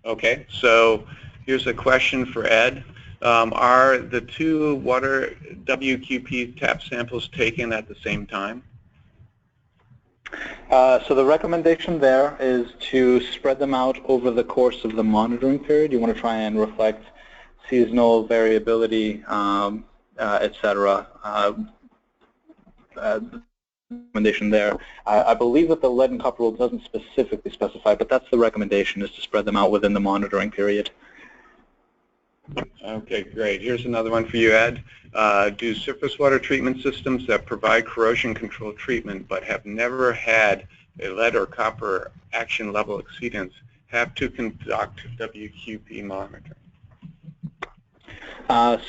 okay, so here's a question for Ed. Are the 2 water WQP tap samples taken at the same time? So the recommendation there is to spread them out over the course of the monitoring period. You want to try and reflect seasonal variability, etc. Recommendation there. I believe that the lead and copper rule doesn't specifically specify, but that's the recommendation, is to spread them out within the monitoring period. Okay, great. Here's another one for you, Ed. Do surface water treatment systems that provide corrosion control treatment but have never had a lead or copper action level exceedance have to conduct WQP monitoring?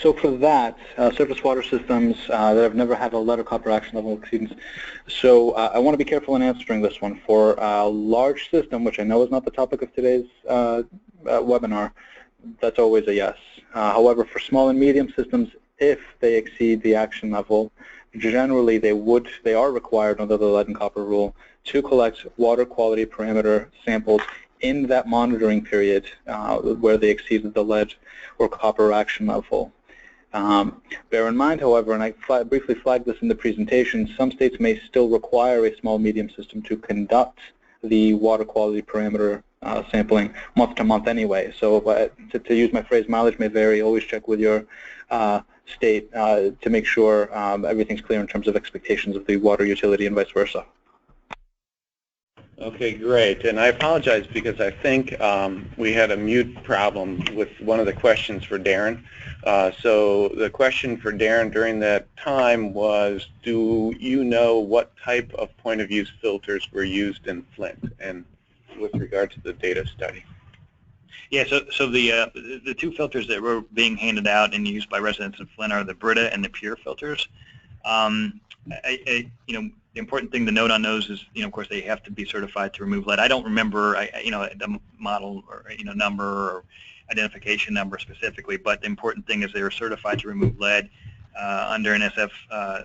So for that, surface water systems that have never had a lead or copper action level exceedance. So I want to be careful in answering this one. For a large system, which I know is not the topic of today's webinar, that's always a yes. However, for small and medium systems, if they exceed the action level, generally they are required under the lead and copper rule to collect water quality parameter samples in that monitoring period where they exceeded the lead or copper action level. Bear in mind, however, and I briefly flagged this in the presentation, some states may still require a small medium system to conduct the water quality parameter sampling month to month anyway. So to use my phrase, mileage may vary. Always check with your state to make sure everything's clear in terms of expectations of the water utility and vice versa. Okay, great. And I apologize because I think we had a mute problem with one of the questions for Darren. So the question for Darren during that time was, do you know what type of point-of-use filters were used in Flint and with regard to the data study? Yeah, so the two filters that were being handed out and used by residents in Flint are the Brita and the Pure filters. The important thing to note on those is, of course, they have to be certified to remove lead. I don't remember, the model or, number or identification number specifically, but the important thing is they are certified to remove lead under NSF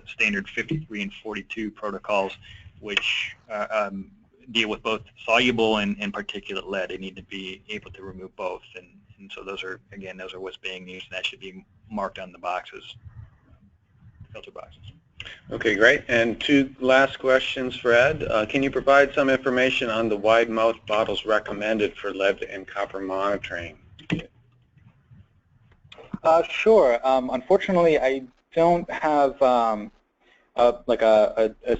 standard 53 and 42 protocols, which deal with both soluble and particulate lead. They need to be able to remove both, and so those are what's being used, and that should be marked on the boxes, filter boxes. Okay, great. And two last questions for Ed. Can you provide some information on the wide mouth bottles recommended for lead and copper monitoring? Sure. Unfortunately, I don't have a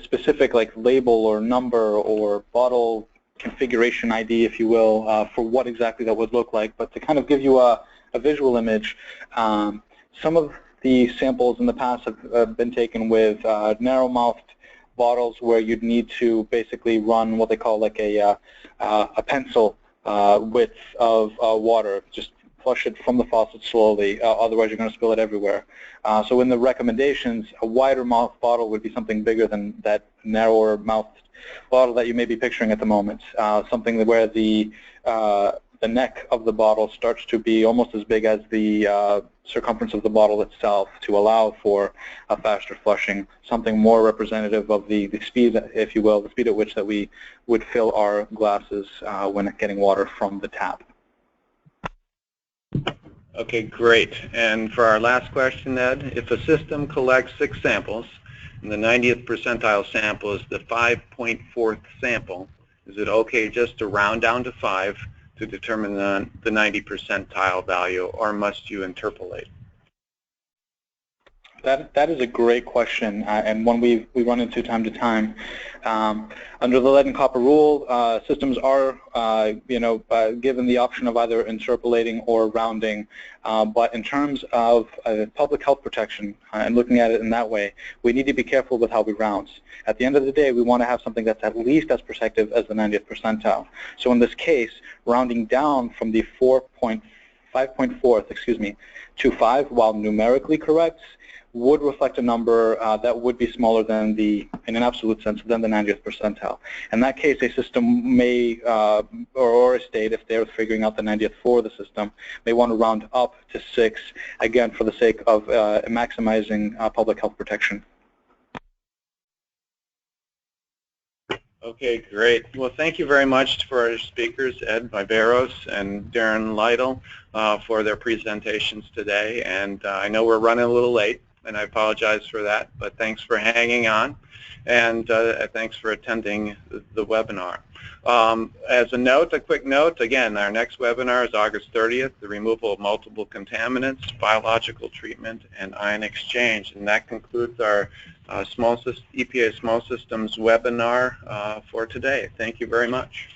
specific label or number or bottle configuration ID, if you will, for what exactly that would look like. But to kind of give you a visual image, some of the samples in the past have been taken with narrow-mouthed bottles where you'd need to basically run what they call a pencil width of water. Just flush it from the faucet slowly, otherwise you're going to spill it everywhere. So in the recommendations, a wider mouth bottle would be something bigger than that narrower mouthed bottle that you may be picturing at the moment. Something where the neck of the bottle starts to be almost as big as the circumference of the bottle itself to allow for a faster flushing, something more representative of the speed, if you will, the speed at which that we would fill our glasses when getting water from the tap. Okay, great. And for our last question, Ed, if a system collects 6 samples and the 90th percentile sample is the 5.4th sample, is it okay just to round down to 5 to determine the 90 percentile value, or must you interpolate? That is a great question, and one we run into time to time. Under the lead and copper rule, systems are given the option of either interpolating or rounding. But in terms of public health protection and looking at it in that way, we need to be careful with how we round. At the end of the day, we want to have something that's at least as protective as the 90th percentile. So in this case, rounding down from the 5.4th, to 5, while numerically correct, would reflect a number that would be smaller than in an absolute sense, than the 90th percentile. In that case, a system may, or a state, if they're figuring out the 90th for the system, may want to round up to 6, again, for the sake of maximizing public health protection. Okay, great. Well, thank you very much for our speakers, Ed Viveros and Darren Lytle, for their presentations today. And I know we're running a little late, and I apologize for that, but thanks for hanging on, and thanks for attending the webinar. As a quick note, again, our next webinar is August 30th, the removal of multiple contaminants, biological treatment, and ion exchange. And that concludes our EPA Small Systems webinar for today. Thank you very much.